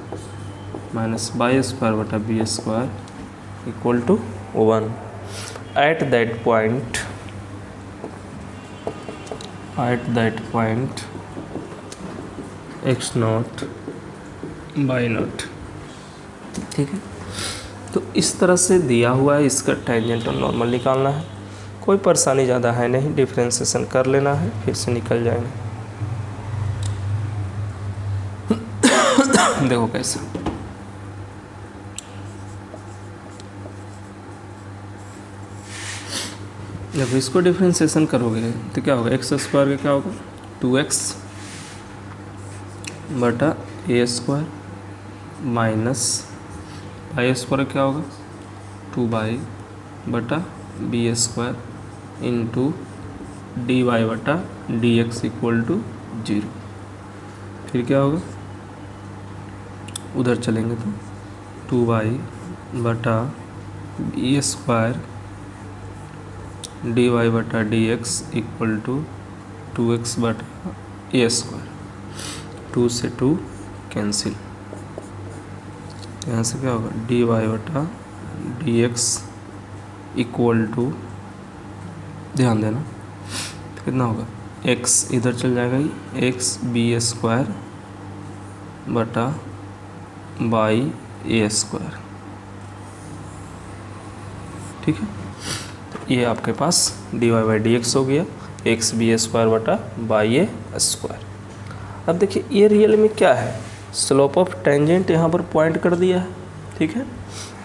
Speaker 1: minus Y square बटा B square equal to 1। At that point x naught Y naught. ठीक है, तो इस तरह से दिया हुआ है, इसका टेंजेंट और नॉर्मल निकालना है। कोई परेशानी ज़्यादा है नहीं, डिफ्रेंसिएशन कर लेना है, फिर से निकल जाएंगे। देखो कैसे, जब इसको डिफ्रेंसिएशन करोगे तो क्या होगा, एक्स स्क्वायर का क्या होगा 2x बटा A square minus Y square क्या होगा 2y बटा B square into D Y बटा डी एक्स इक्वल टू 0। फिर क्या होगा, उधर चलेंगे तो 2y बटा बी स्क्वायर डी वाई बटा D X equal to 2x बटा ए स्क्वायर। 2 से 2 कैंसिल, यहाँ से क्या होगा डी वाई बटा डी एक्स इक्वल टू, ध्यान देना कितना होगा, x इधर चल जाएगा ही, x बी स्क्वायर बटा बाई ए स्क्वायर। ठीक है, तो ये आपके पास D Y by D X हो गया, एक्स बी स्क्वायर बटा बाई ए स्क्वायर। अब देखिए ये रियल में क्या है, स्लोप ऑफ टेंजेंट यहाँ पर पॉइंट कर दिया है। ठीक है,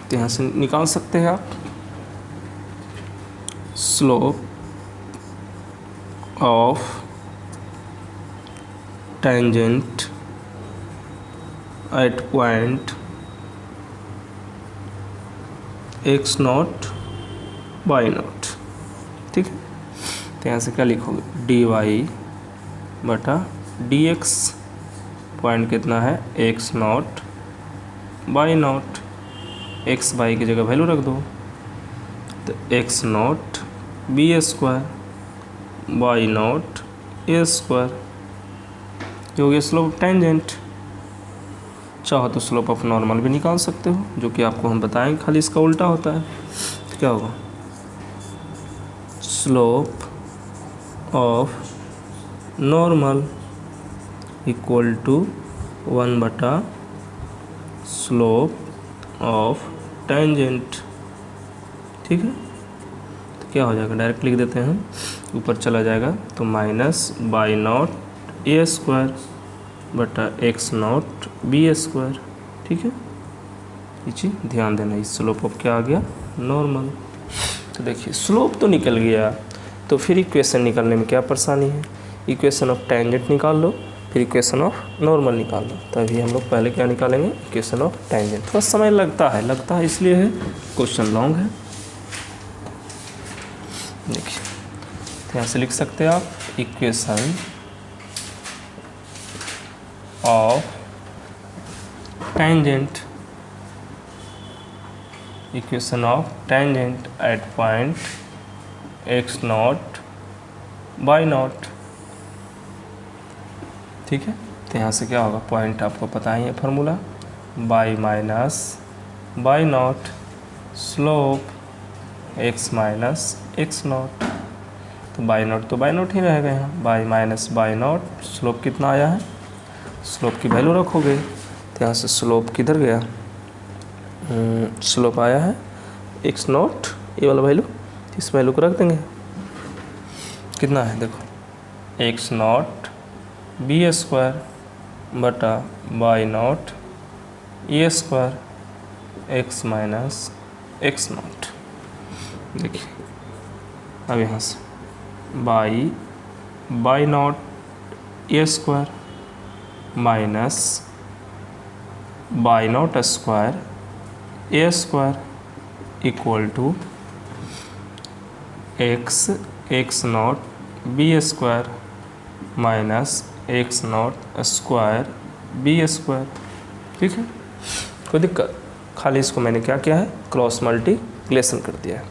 Speaker 1: तो यहाँ से निकाल सकते हैं आप slope of tangent at point X naught Y naught. ठीक है, तो यहाँ से क्या लिखोगे डी वाई बटा डी एक्स, पॉइंट कितना है X naught Y naught, X Y की जगह वैल्यू रख दो, तो X naught B square Y naught A square, जो कि स्लोप ऑफ टेंजेंट। चाहो तो स्लोप ऑफ नॉर्मल भी निकाल सकते हो, जो कि आपको हम बताएंगे, खाली इसका उल्टा होता है। तो क्या होगा, slope of normal equal to 1 बटा स्लोप ऑफ टेंजेंट। ठीक है, तो क्या हो जाएगा, डायरेक्ट लिख देते हैं, ऊपर चला जाएगा तो minus Y naught A square बटा एक्स नॉट बी स्क्वायर। ठीक है, ये चीज़ ध्यान देना, इस स्लोप ऑफ क्या आ गया नॉर्मल। तो देखिए स्लोप तो निकल गया, तो फिर इक्वेशन निकालने में क्या परेशानी है, इक्वेशन ऑफ टेंजेंट निकाल लो, फिर इक्वेशन ऑफ नॉर्मल निकाल लो। तभी हम लोग पहले क्या निकालेंगे, इक्वेशन ऑफ टेंजेंट। थोड़ा समय लगता है इसलिए है, क्वेश्चन लॉन्ग है। देखिए तो यहाँ से लिख सकते हैं आप equation of tangent, equation of tangent at point X naught Y naught. ठीक है, तो यहाँ से क्या होगा, पॉइंट आपको पता ही है formula, by minus Y not slope x minus X not, तो बाई नॉट ही रहेगा यहाँ, by minus Y not. Slope कितना आया है, स्लोप की वैल्यू रखोगे तो यहाँ से स्लोप किधर गया, स्लोप आया है एक्स नॉट, ये वाला वैल्यू, इस वैल्यू को रख देंगे, कितना है देखो एक्स नॉट बी स्क्वायर बटा Y naught A square X minus X naught. देखिए अब यहाँ से Y naught A square minus Y naught square A square equal to X naught B square minus X naught square B square. ठीक है, कोई दिक्कत, खाली इसको मैंने क्या किया है, क्रॉस मल्टीप्लिकेशन कर दिया है।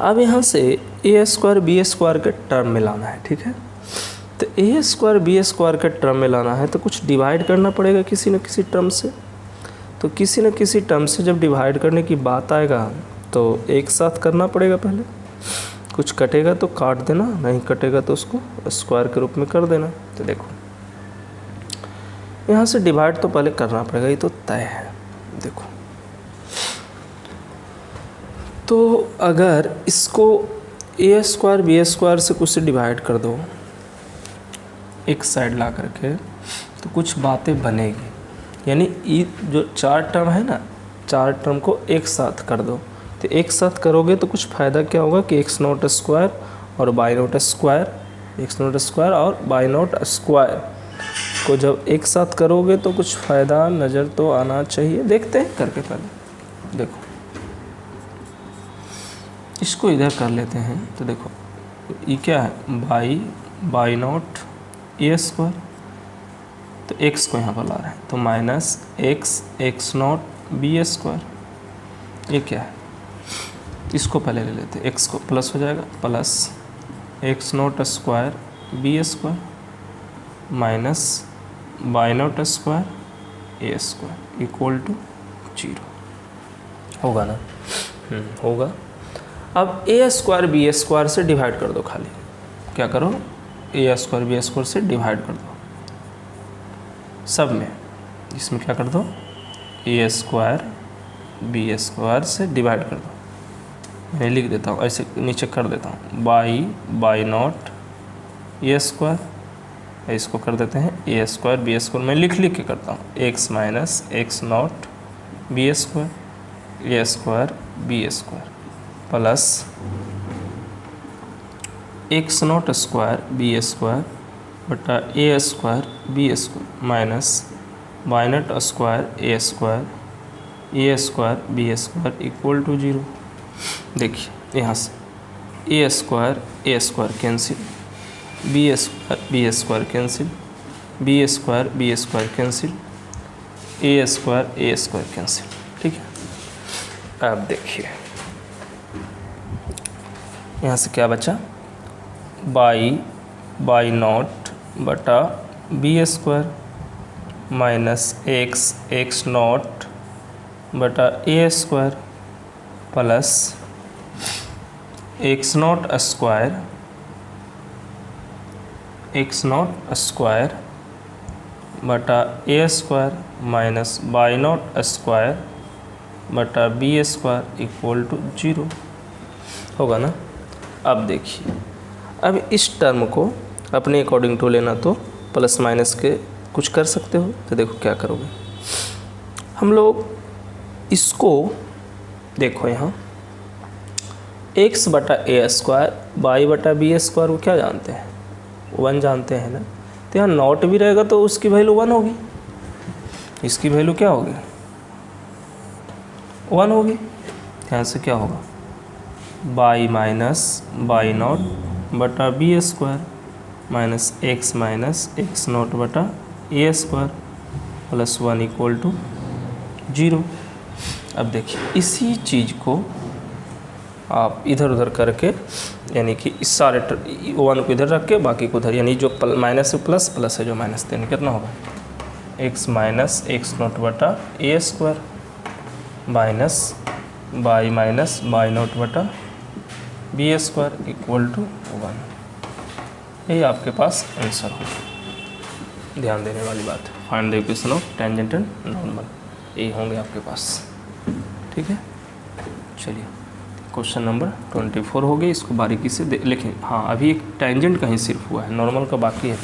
Speaker 1: अब यहाँ से ए स्क्वायर बी स्क्वायर के टर्म में लाना है। ठीक है, तो ए स्क्वायर बी स्क्वायर के टर्म में लाना है तो कुछ डिवाइड करना पड़ेगा किसी न किसी टर्म से। तो किसी न किसी टर्म से जब डिवाइड करने की बात आएगा तो एक साथ करना पड़ेगा, पहले कुछ कटेगा तो काट देना, नहीं कटेगा तो उसको स्क्वायर के रूप में कर देना। तो देखो यहाँ से डिवाइड तो पहले करना पड़ेगा, ये तो तय है। देखो तो अगर इसको ए स्क्वायर बी स्क्वायर से कुछ से डिवाइड कर दो एक साइड ला करके, तो कुछ बातें बनेगी, यानी ये जो चार टर्म है ना, चार टर्म को एक साथ कर दो। तो एक साथ करोगे तो कुछ फ़ायदा क्या होगा कि एक्स नॉट स्क्वायर और by naught square, x naught square और बाई नॉट स्क्वायर को जब एक साथ करोगे तो कुछ फ़ायदा नज़र तो आना चाहिए। देखते हैं करके, पहले देखो इसको इधर कर लेते हैं। तो देखो ये क्या है, बाई नॉट ए स्क्वायर, तो एक्स को यहाँ पर ला रहे हैं, तो minus X naught B square, ये क्या है, इसको पहले ले लेते हैं, एक्स को प्लस हो जाएगा, plus X naught square B square minus Y naught square A square equal to 0 होगा ना। होगा। अब ए स्क्वायर बी स्क्वायर से डिवाइड कर दो, खाली क्या करो, ए स्क्वायर बी स्क्वायर से डिवाइड कर दो सब में, इसमें क्या कर दो, ए स्क्वायर बी स्क्वायर से डिवाइड कर दो। मैं लिख देता हूँ, ऐसे नीचे कर देता हूँ, बाई नॉट ए स्क्वायर, इसको कर देते हैं ए स्क्वायर बी स्क्वायर, मैं लिख के करता हूँ, X minus X naught B square A square B square plus X naught square B square बटा A square B square minus Y naught square A square B square equal to 0। देखिए यहाँ से A square cancel, B square cancel, B square cancel, A square cancel. ठीक है, अब देखिए यहाँ से क्या बचा, बाई नॉट बटा B square minus X naught बटा A square plus X naught square बटा A square minus Y naught square बटा बी स्क्वायर इक्वल टू 0 होगा ना। अब देखिए, अब इस टर्म को अपने अकॉर्डिंग टू लेना तो प्लस माइनस के कुछ कर सकते हो। तो देखो क्या करोगे, हम लोग इसको देखो यहाँ x बटा ए स्क्वायर बाई बटा बी स्क्वायर को क्या जानते हैं, 1 जानते हैं ना। तो यहाँ नॉट भी रहेगा तो उसकी वैल्यू 1 होगी, इसकी वैल्यू क्या होगी, 1 होगी। यहाँ से क्या होगा, बाई नॉट बटा B square minus X naught बटा A square plus 1 equal to 0। अब देखिए इसी चीज़ को आप इधर उधर करके, यानी कि इस सारे 1 को इधर रख के बाकी को उधर, यानी जो माइनस से प्लस है, जो माइनस देने कितना होगा, एक्स माइनस एक्स नॉट बटा A square minus Y naught बटा बी स्क्वायर इक्वल टू 1। यही आपके पास आंसर हो। ध्यान देने वाली बात है, find the equation of tangent and normal, यही होंगे आपके पास। ठीक है, चलिए क्वेश्चन नंबर 24 हो गई। इसको बारीकी से लेकिन हाँ, अभी एक टेंजेंट कहीं सिर्फ हुआ है, नॉर्मल का बाकी है।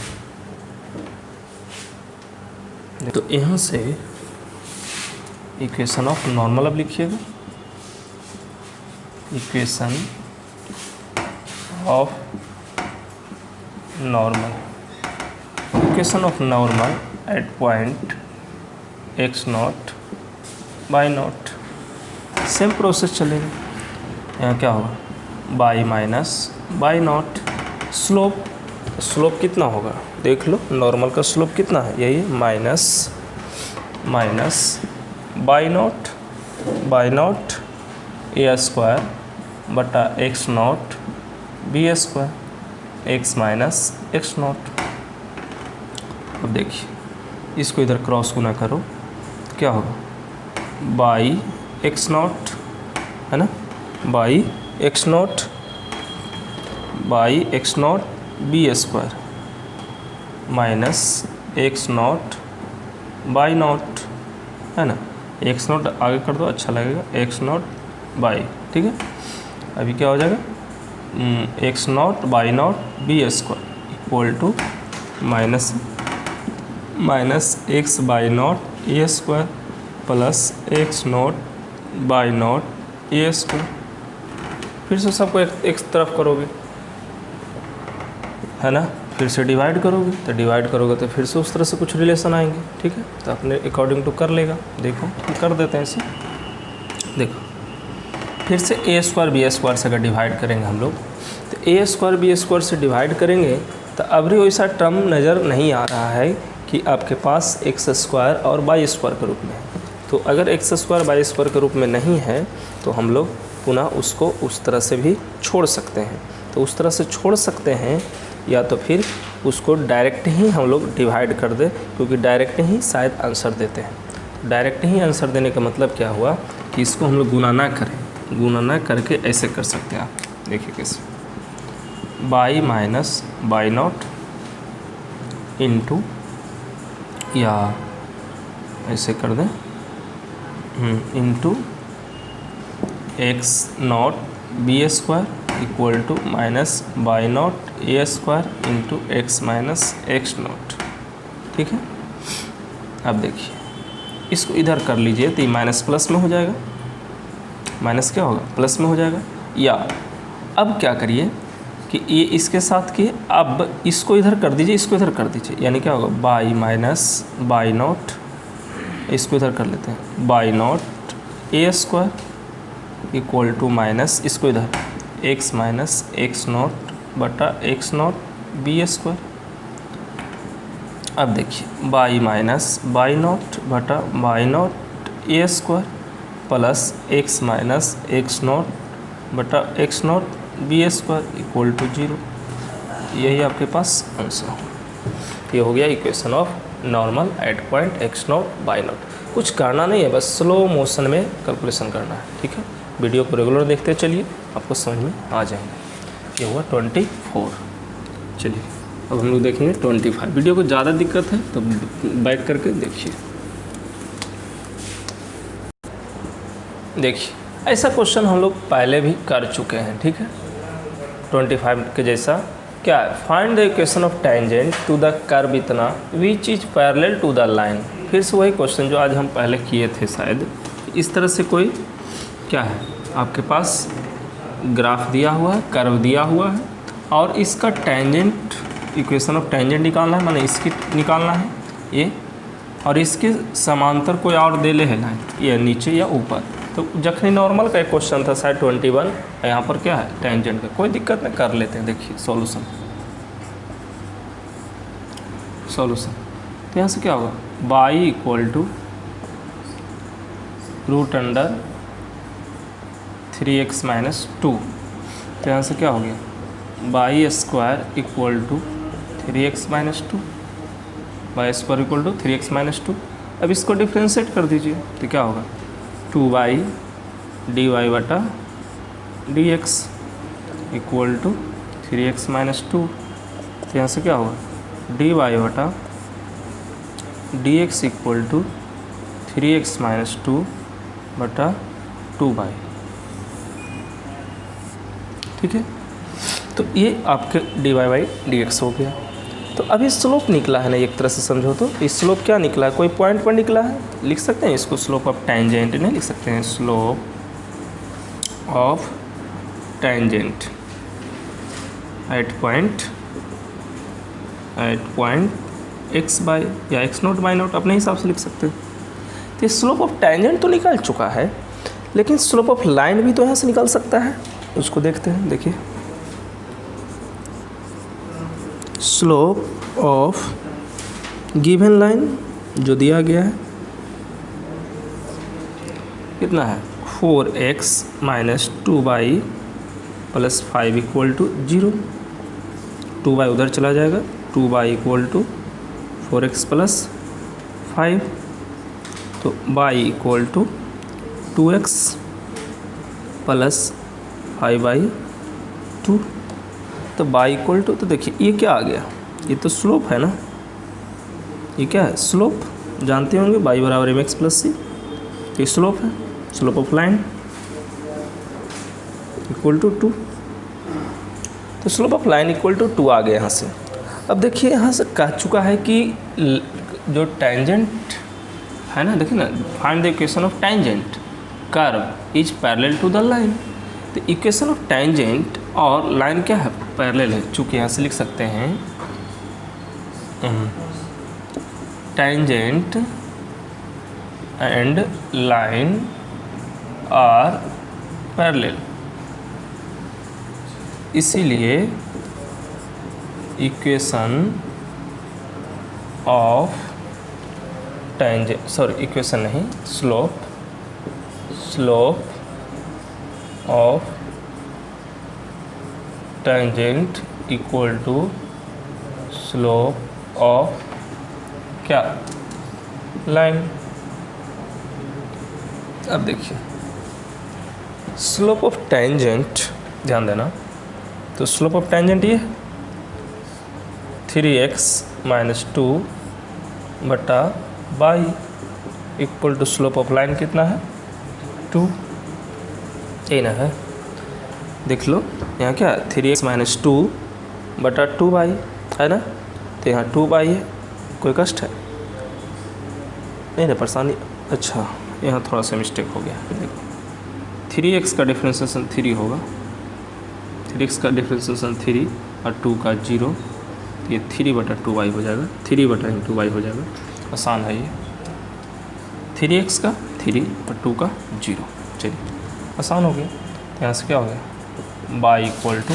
Speaker 1: तो यहाँ से इक्वेशन ऑफ नॉर्मल अब लिखिएगा, equation of normal, equation of normal at point x0 y0। Same process चलेगा। यहाँ क्या होगा, y माइनस y0। स्लोप कितना होगा देख लो, नॉर्मल का स्लोप कितना है, यही है माइनस y0 a स्क्वायर बटा x0 b square x minus x0। अब देखिए इसको इधर क्रॉस गुना करो, क्या होगा, बाई x0 है ना, by x0 b square minus x0 y0 है ना। x0 आगे कर दो, अच्छा लगेगा, x0 बाई, ठीक है। अभी क्या हो जाएगा, x0 y0 B square equal to minus x y0 A square प्लस x0 y0 ए स्क्वायर। फिर से सबको एक तरफ करोगे है ना, फिर से डिवाइड करोगे, तो डिवाइड करोगे तो फिर से उस तरह से कुछ रिलेशन आएंगे। ठीक है, तो अपने अकॉर्डिंग टू कर लेगा। देखो कर देते हैं इसे, देखो फिर से ए स्क्वायर बी स्क्वायर से अगर डिवाइड करेंगे हम लोग, तो ए स्क्वायर बी स्क्वायर से डिवाइड करेंगे तो अब भी वैसा टर्म नज़र नहीं आ रहा है कि आपके पास एक्स स्क्वायर और वाई स्क्वायर के रूप में है। तो अगर एक्स स्क्वायर वाई स्क्वायर के रूप में नहीं है तो हम लोग पुनः उसको उस तरह से भी छोड़ सकते हैं। तो उस तरह से छोड़ सकते हैं, या तो फिर उसको डायरेक्ट ही हम लोग डिवाइड कर दें, क्योंकि डायरेक्ट ही शायद आंसर देते हैं। डायरेक्ट ही आंसर देने का मतलब क्या हुआ कि इसको हम लोग गुना ना करें, गुना ना करके ऐसे कर सकते हैं। आप देखिए कैसे, बाई माइनस y0 इंटू, या ऐसे कर दें into x0 b square equal to minus y0 A square into x minus x0। ठीक है, अब देखिए इसको इधर कर लीजिए तो ये माइनस प्लस में हो जाएगा, माइनस क्या होगा, प्लस में हो जाएगा। या अब क्या करिए कि ये इसके साथ किए, अब इसको इधर कर दीजिए, इसको इधर कर दीजिए, यानी क्या होगा, बाई माइनस y0, इसको इधर कर लेते हैं, y0 A square equal to minus इसको इधर x माइनस x0 बटा x0 बी स्क्वायर। अब देखिए बाई माइनस y0 बटा y0 ए square plus x minus x0 बटा x0 b square equal to 0। यही आपके पास आंसर हो। ये हो गया equation of normal at point x0 y0। कुछ करना नहीं है, बस स्लो मोशन में कैलकुलेशन करना है। ठीक है, वीडियो को रेगुलर देखते चलिए, आपको समझ में आ जाएंगे। ये हुआ 24। चलिए अब हम लोग देखेंगे 25। वीडियो को ज़्यादा दिक्कत है तो बैक करके देखिए। देखिए ऐसा क्वेश्चन हम लोग पहले भी कर चुके हैं। ठीक है, 25 के जैसा क्या है, find the equation of tangent to the curve इतना which is parallel to the line. फिर से वही क्वेश्चन जो आज हम पहले किए थे शायद। इस तरह से कोई क्या है, आपके पास ग्राफ दिया हुआ है, कर्व दिया हुआ है, और इसका टेंजेंट, इक्वेशन ऑफ टेंजेंट निकालना है, माने इसकी निकालना है ये, और इसके समांतर कोई और दे ले है लाइन, ये नीचे या ऊपर। तो जखनी नॉर्मल का एक क्वेश्चन था शायद 21, यहाँ पर क्या है टेंजेंट का, कोई दिक्कत नहीं, कर लेते हैं। देखिए सॉल्यूशन तो यहाँ से क्या होगा, y equal to root under 3x minus 2। तो यहाँ से क्या हो गया, y square equal to 3x minus 2, y square equal to 3x minus 2। अब इसको डिफ्रेंशिएट कर दीजिए तो क्या होगा, 2y dy बटा dx। Equal to 3x minus 2, तो यहाँ से क्या होगा dy बटा dx equal to 3x minus 2 बटा 2y। ठीक है, तो ये आपके dy बाई dx हो गया। तो अभी स्लोप निकला है ना, एक तरह से समझो तो इस स्लोप क्या निकला है, कोई पॉइंट पर निकला है, लिख सकते हैं इसको स्लोप ऑफ टेंजेंट, नहीं लिख सकते हैं slope of tangent at point x by या x नोट बाई नोट अपने हिसाब से लिख सकते हैं। तो स्लोप ऑफ टेंजेंट तो निकल चुका है, लेकिन स्लोप ऑफ लाइन भी तो यहाँ से निकल सकता है, उसको देखते हैं। देखिए स्लोप ऑफ गिवन लाइन जो दिया गया है कितना है 4x minus 2y plus 5 equal to 0, 2y उधर चला जाएगा, 2y equal to 4x plus 5, तो y equal to 2x plus 5/2, तो y इक्वल टू, तो देखिए ये क्या आ गया, ये तो स्लोप है ना, ये क्या है स्लोप, जानते होंगे y बराबर mx प्लस सी, ये स्लोप है, slope of line equal to 2, तो slope of line equal to 2 आ गया यहाँ से। अब देखिए यहाँ से कह चुका है कि जो टेंजेंट है ना, देखिए ना, find the equation of tangent curve is parallel to the line, तो इक्वेशन ऑफ टेंजेंट और लाइन क्या है पैरेलल है, चूँकि यहाँ से लिख सकते हैं tangent and line are parallel, इसीलिए equation of tangent, sorry equation नहीं, slope of tangent equal to slope of क्या लाइन। अब देखिए स्लोप ऑफ टेंजेंट, ध्यान देना, तो स्लोप ऑफ टेंजेंट ये 3x माइनस 2 बटा y equal to slope of line कितना है 2, यही ना है, देख लो यहाँ क्या 3x माइनस 2 बटा 2y है ना, तो यहाँ 2y है, कोई कष्ट है नहीं ना, परेशानी, अच्छा यहाँ थोड़ा सा मिस्टेक हो गया, देखो 3x का डिफ्रेंशिएशन 3 होगा, 3x का डिफ्रेंशिएशन 3 और 2 का 0, ये 3 बटा 2y हो जाएगा, 3 बटा 2y हो जाएगा, आसान है ये, 3x का 3 और 2 का 0, चलिए आसान हो गया। तो यहाँ से क्या हो गया y इक्वल टू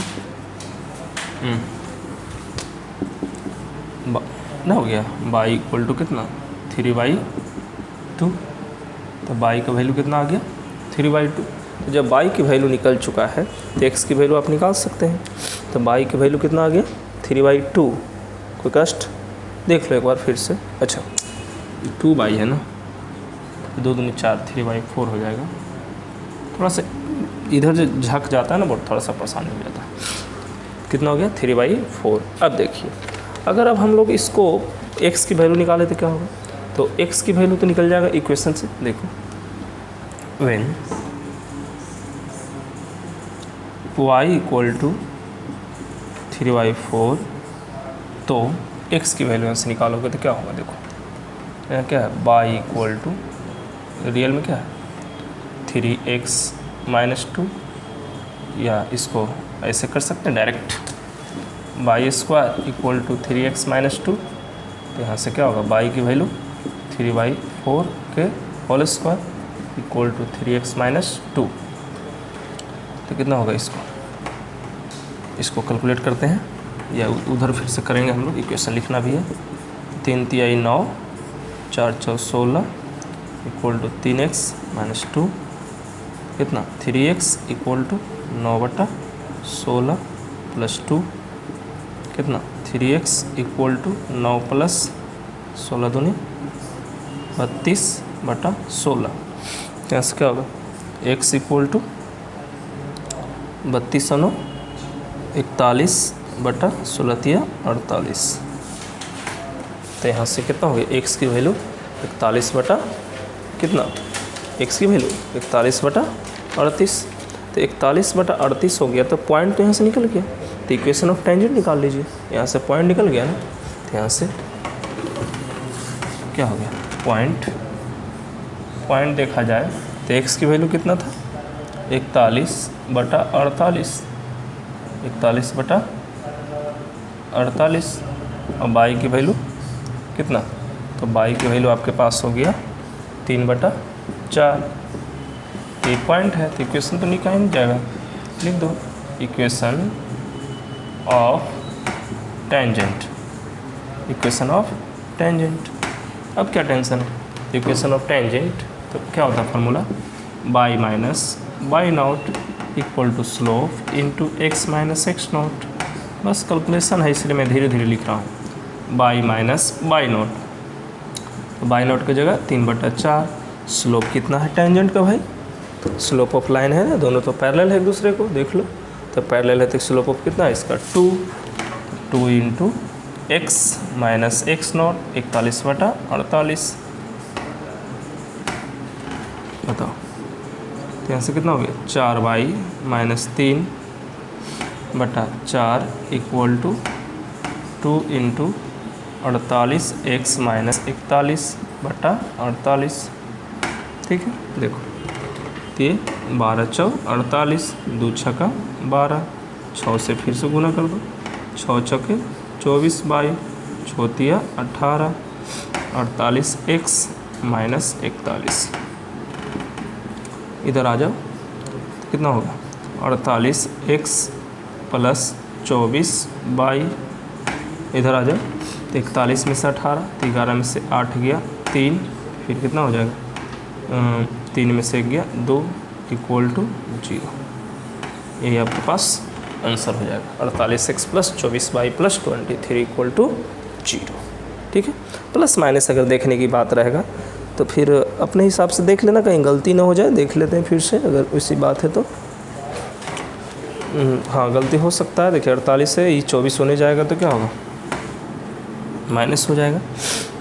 Speaker 1: ना हो गया y इक्वल टू कितना 3/2, तो y का वैल्यू कितना आ गया 3/2। तो जब y की वैल्यू निकल चुका है तो x की वैल्यू आप निकाल सकते हैं, तो y की वैल्यू कितना आ गया 3/2, कोई कष्ट, देख लो एक बार फिर से, अच्छा 2y है ना, 2 दूनी 4, 3/4 हो जाएगा, थोड़ा सा इधर जो झक जाता है ना बहुत थोड़ा सा परेशानी हो जाता है, कितना हो गया 3/4। अब देखिए अगर अब हम लोग इसको x की वैल्यू निकाले तो क्या होगा, तो x की वैल्यू तो निकल जाएगा इक्वेशन से, देखो व्हेन y इक्वल टू 3/4, तो x की वैल्यू से निकालोगे तो क्या होगा, देखो यहाँ क्या है y इक्वल टू रियल में क्या है 3x माइनस 2, या इसको ऐसे कर सकते हैं direct y square equal to 3x minus 2, तो यहाँ से क्या होगा y की वैल्यू 3/4 के whole square equal to 3x minus 2, तो कितना होगा, इसको कैलकुलेट करते हैं या उधर फिर से करेंगे हम लोग, इक्वेशन लिखना भी है, 3 तिहाई 9, 4 चौक 16 इक्वल टू 3x माइनस 2, कितना 3x इक्वल टू 9/16 प्लस 2, कितना 3x इक्वल टू 9 प्लस 16 दूनी 32/16, यहाँ से क्या होगा x इक्वल टू 32 9 41/16 तो यहाँ से कितना हो गया x की वैल्यू 41 बटा कितना, x की वैल्यू 41/38 तो 41/38 हो गया। तो पॉइंट तो यहाँ से निकल गया, तो इक्वेशन ऑफ टेंजेंट निकाल लीजिए। यहाँ से पॉइंट निकल गया ना, तो यहाँ से क्या हो गया, पॉइंट देखा जाए तो x की वैल्यू कितना था 41/48 और y की वैल्यू कितना, तो y की वैल्यू आपके पास हो गया 3/4। ये पॉइंट है तो इक्वेशन तो निकाल नहीं जाएगा, लिख दो इक्वेशन ऑफ टेंजेंट। अब क्या टेंशन है, इक्वेशन ऑफ टेंजेंट तो क्या होता है formula, y minus y not equal to slope into x minus x not. बस कैलकुलेशन है इसलिए मैं धीरे धीरे लिख रहा हूँ, y माइनस y नॉट, तो y नॉट की जगह 3/4। स्लोप कितना है टेंजेंट का भाई, स्लोप ऑफ लाइन है ना, दोनों तो पैरेलल है एक दूसरे को, देख लो तो पैरेलल है तो स्लोप ऑफ कितना है इसका 2 into x minus x not 41/48। बताओ तो यहाँ से कितना हो गया 4y minus 3/4 equal to 2 into 48x minus 41/48। ठीक है, देखो ये 12 चौ 48, 2 छक्का 12, 6 से फिर से गुना कर दो, 6 छक्के 24 बाई 6 18, 48x माइनस 41। इधर आ जाओ तो कितना होगा 48x प्लस 24 बाई, इधर आ जाओ तो 41 में से 18, तो 11 में से 8 गया 3, फिर कितना हो जाएगा 3 में से 1 गया 2 इक्वल टू 0। यही आपके पास आंसर हो जाएगा 48x plus 24 y plus 23 equal to 0। ठीक है, प्लस माइनस अगर देखने की बात रहेगा तो फिर अपने हिसाब से देख लेना, कहीं गलती ना हो जाए, देख लेते हैं फिर से अगर उसी बात है तो। हाँ गलती हो सकता है, देखिए 48 से ये 24 होने जाएगा तो क्या होगा माइनस हो जाएगा,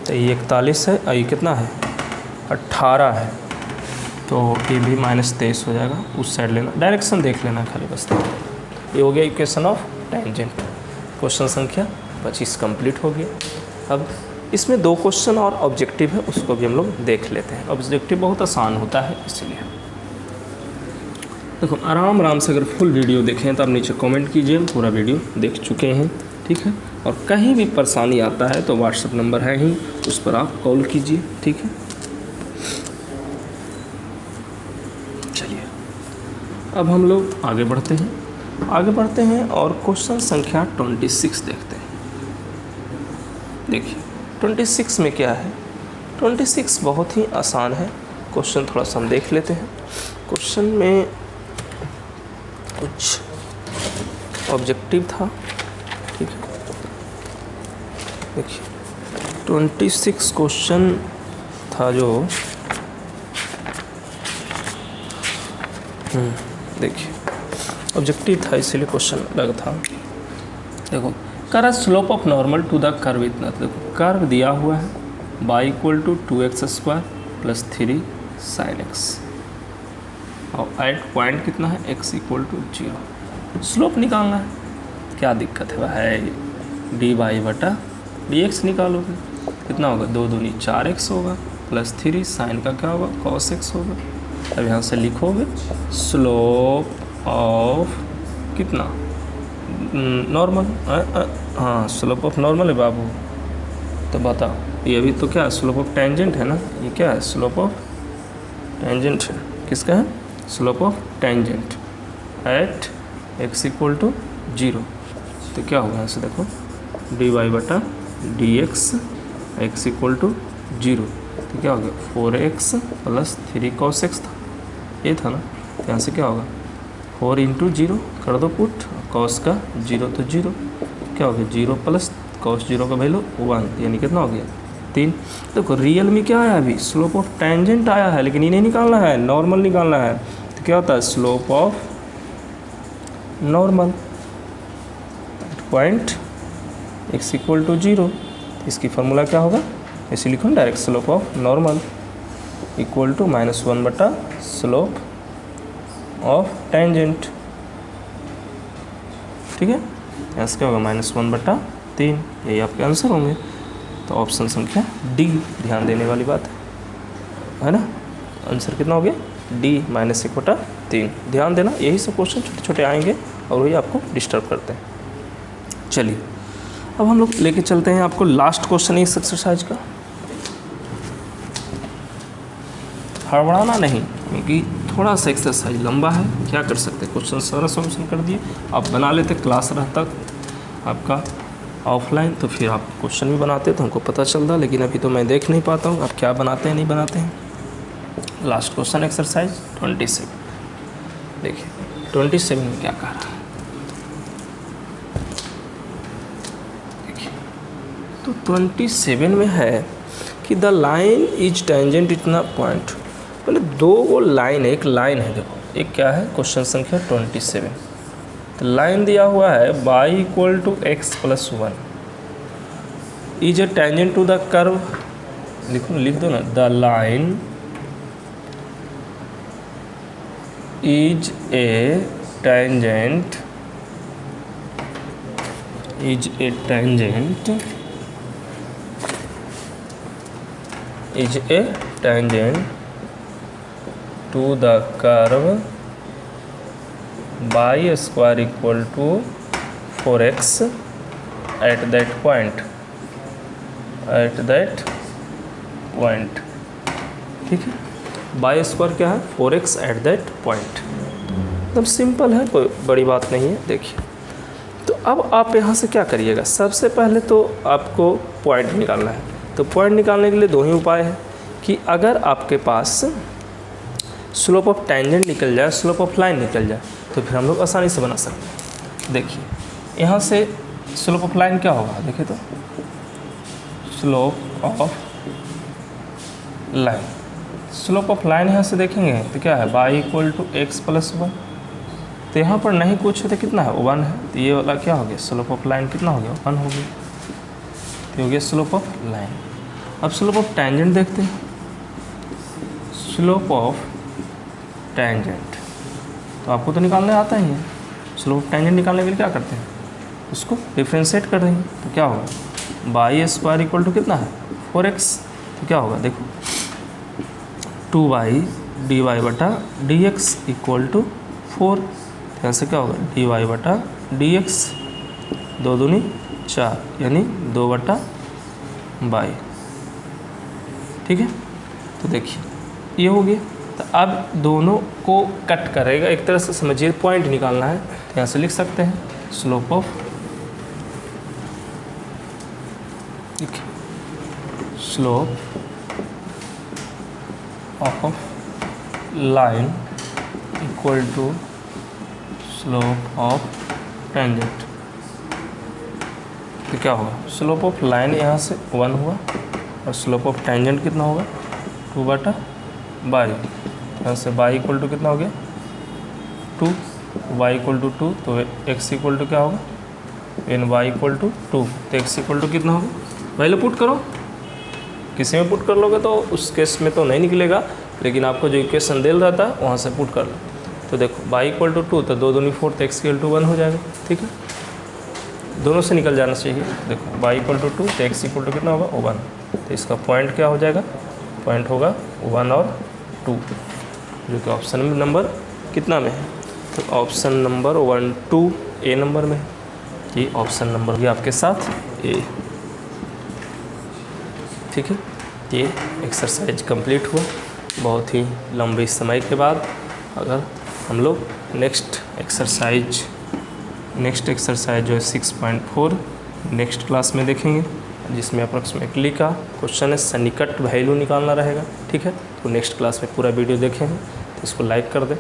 Speaker 1: तो ये 41 है और ये कितना है 18 है, तो ये भी -23 हो जाएगा। उस साइड लेना, डायरेक्शन देख लेना खाली बस। ये हो गया इक्वेशन ऑफ टेंजेंट। क्वेश्चन संख्या 25 कंप्लीट हो गया। अब इसमें 2 क्वेश्चन और ऑब्जेक्टिव है, उसको भी हम लोग देख लेते हैं। ऑब्जेक्टिव बहुत आसान होता है, इसलिए देखो आराम से अगर फुल वीडियो देखें तो आप नीचे कमेंट कीजिए, पूरा वीडियो देख चुके हैं। ठीक है, और कहीं भी परेशानी आता है तो व्हाट्सएप नंबर है ही, उस पर आप कॉल कीजिए। ठीक है, चलिए अब हम लोग आगे बढ़ते हैं और क्वेश्चन संख्या 26 देखते हैं। देखिए 26 में क्या है, 26 बहुत ही आसान है क्वेश्चन, थोड़ा सा हम देख लेते हैं। क्वेश्चन में कुछ ऑब्जेक्टिव था। ठीक है, देखिए 26 क्वेश्चन था जो देखिए ऑब्जेक्टिव था, इसीलिए क्वेश्चन अलग था। देखो कर slope of normal to the curve इतना, देखो कर्व दिया हुआ है y equal to 2x² plus 3 sin x, और एट पॉइंट कितना है x इक्वल टू 0। स्लोप निकालना है, क्या दिक्कत है भाई, dy/dx निकालोगे, कितना होगा 2 दूनी 4x होगा प्लस 3 साइन का क्या होगा cos x होगा। अब यहाँ से लिखोगे स्लोप ऑफ कितना नॉर्मल, हाँ स्लोप ऑफ नॉर्मल है बाबू, तो बताओ ये भी तो क्या है स्लोप ऑफ टेंजेंट है ना, ये क्या है स्लोप ऑफ टेंजेंट है, किसका है slope of tangent at x equal to 0। तो क्या होगा यहाँ से देखो dy/dx x इक्वल टू 0, तो क्या हो गया 4x प्लस 3 cos x था, ये था ना, तो यहाँ से क्या होगा 4 इंटू 0 कर दो पुट, cos का 0 तो 0, क्या हो गया 0 प्लस cos 0 का वैल्यू 1, यानी कितना हो गया 3। देखो रियल में क्या आया, अभी स्लोप ऑफ टेंजेंट आया है, लेकिन इन्हें निकालना है, नॉर्मल निकालना है। तो क्या होता है slope of normal, point x equal to 0, इसकी फार्मूला क्या होगा, ऐसे लिखो direct slope of normal equal to -1 बटा स्लोप ऑफ टेंजेंट। ठीक है, ऐसा क्या होगा -1/3, यही आपके आंसर होंगे। तो ऑप्शन संख्या डी ध्यान देने वाली बात है ना। आंसर कितना हो गया, डी -1/3। ध्यान देना, यही सब क्वेश्चन छोटे छोटे आएंगे और वही आपको डिस्टर्ब करते हैं। चलिए अब हम लोग लेके चलते हैं आपको लास्ट क्वेश्चन इस एक्सरसाइज का। हड़बड़ाना नहीं, क्योंकि थोड़ा सा एक्सरसाइज लंबा है, क्या कर सकते हैं, क्वेश्चन सारा सॉल्यूशन कर दिए। आप बना लेते, क्लास रहता आपका ऑफलाइन तो फिर आप क्वेश्चन भी बनाते तो हमको पता चलता, लेकिन अभी तो मैं देख नहीं पाता हूँ आप क्या बनाते हैं नहीं बनाते हैं। लास्ट क्वेश्चन एक्सरसाइज 27, देखिए 27 में क्या कह रहा है, देखिए तो 27 में है कि द लाइन इज टेंजेंट इतना पॉइंट। पहले दो वो लाइन है, एक लाइन है, देखो एक क्या है, क्वेश्चन संख्या 27। तो लाइन दिया हुआ है y equal to x plus 1 is a tangent to the curve, लिख दो ना, the line is a tangent to the curve y square equal to 4x at that point, ठीक है। y स्क्वायर क्या है, 4x एट दैट पॉइंट। एकदम simple है, कोई बड़ी बात नहीं है। देखिए तो अब आप यहाँ से क्या करिएगा, सबसे पहले तो आपको पॉइंट निकालना है। तो पॉइंट निकालने के लिए दो ही उपाय है कि अगर आपके पास स्लोप ऑफ टेंजेंट निकल जाए, स्लोप ऑफ लाइन निकल जाए, तो फिर हम लोग आसानी से बना सकते हैं। देखिए यहाँ से स्लोप ऑफ लाइन क्या होगा, देखिए तो स्लोप ऑफ लाइन यहाँ से देखेंगे तो क्या है, y equal to x plus 1। तो यहाँ पर नहीं कुछ है तो कितना है, 1 है। तो ये वाला क्या हो गया, स्लोप ऑफ लाइन कितना हो गया, 1 हो गया। तो हो गया स्लोप ऑफ लाइन। अब स्लोप ऑफ टेंजेंट देखते हैं। स्लोप ऑफ टेंजेंट तो आपको तो निकालने आता ही है। स्लोप ऑफ टेंजेंट निकालने के लिए क्या करते हैं, उसको डिफ्रेंशिएट कर देंगे। तो क्या होगा, y स्क्वायर इक्वल टू कितना है, 4x। तो क्या होगा, देखो 2y dy बटा dx इक्वल टू 4। तो यहाँ से क्या होगा, dy बटा dx, 2 दूनी 4 यानी 2 बटा y, ठीक है। तो देखिए ये हो गया। तो अब दोनों को कट करेगा, एक तरह से समझिए पॉइंट निकालना है। तो यहाँ से लिख सकते हैं slope of, slope of line equal to slope of tangent. तो क्या होगा, स्लोप ऑफ लाइन यहाँ से 1 हुआ और स्लोप ऑफ टेंजेंट कितना होगा, 2 बटा y। यहाँ से y इक्वल टू कितना हो गया, 2, y इक्वल टू 2। तो x इक्वल टू क्या होगा, एन y इक्वल टू 2। तो x इक्वल टू कितना होगा, पहले पुट करो, किसी में पुट कर लोगे तो उस केस में तो नहीं निकलेगा, लेकिन आपको जो इक्वेशन दे रहता है वहाँ से पुट कर लो। तो देखो y इक्वल टू 2, तो 2 दूनी 4, तो x इक्वल टू 1 हो जाएगा, ठीक है। दोनों से निकल जाना चाहिए। देखो y इक्वल टू 2, तो x इक्वल टू कितना होगा, 1। तो इसका पॉइंट क्या हो जाएगा, पॉइंट होगा 1 और 2, जो कि ऑप्शन नंबर कितना में है, तो ऑप्शन नंबर 1, 2 ए नंबर में है। ये ऑप्शन नंबर भी आपके साथ ए, ठीक है। ये एक्सरसाइज कंप्लीट हुआ बहुत ही लंबे समय के बाद। अगर हम लोग नेक्स्ट एक्सरसाइज जो है 6.4 नेक्स्ट क्लास में देखेंगे, जिसमें अप्रॉक्सीमेटली का क्वेश्चन है, सन्निकट वैल्यू निकालना रहेगा, ठीक है। तो नेक्स्ट क्लास में पूरा वीडियो देखें, तो इसको लाइक कर दें।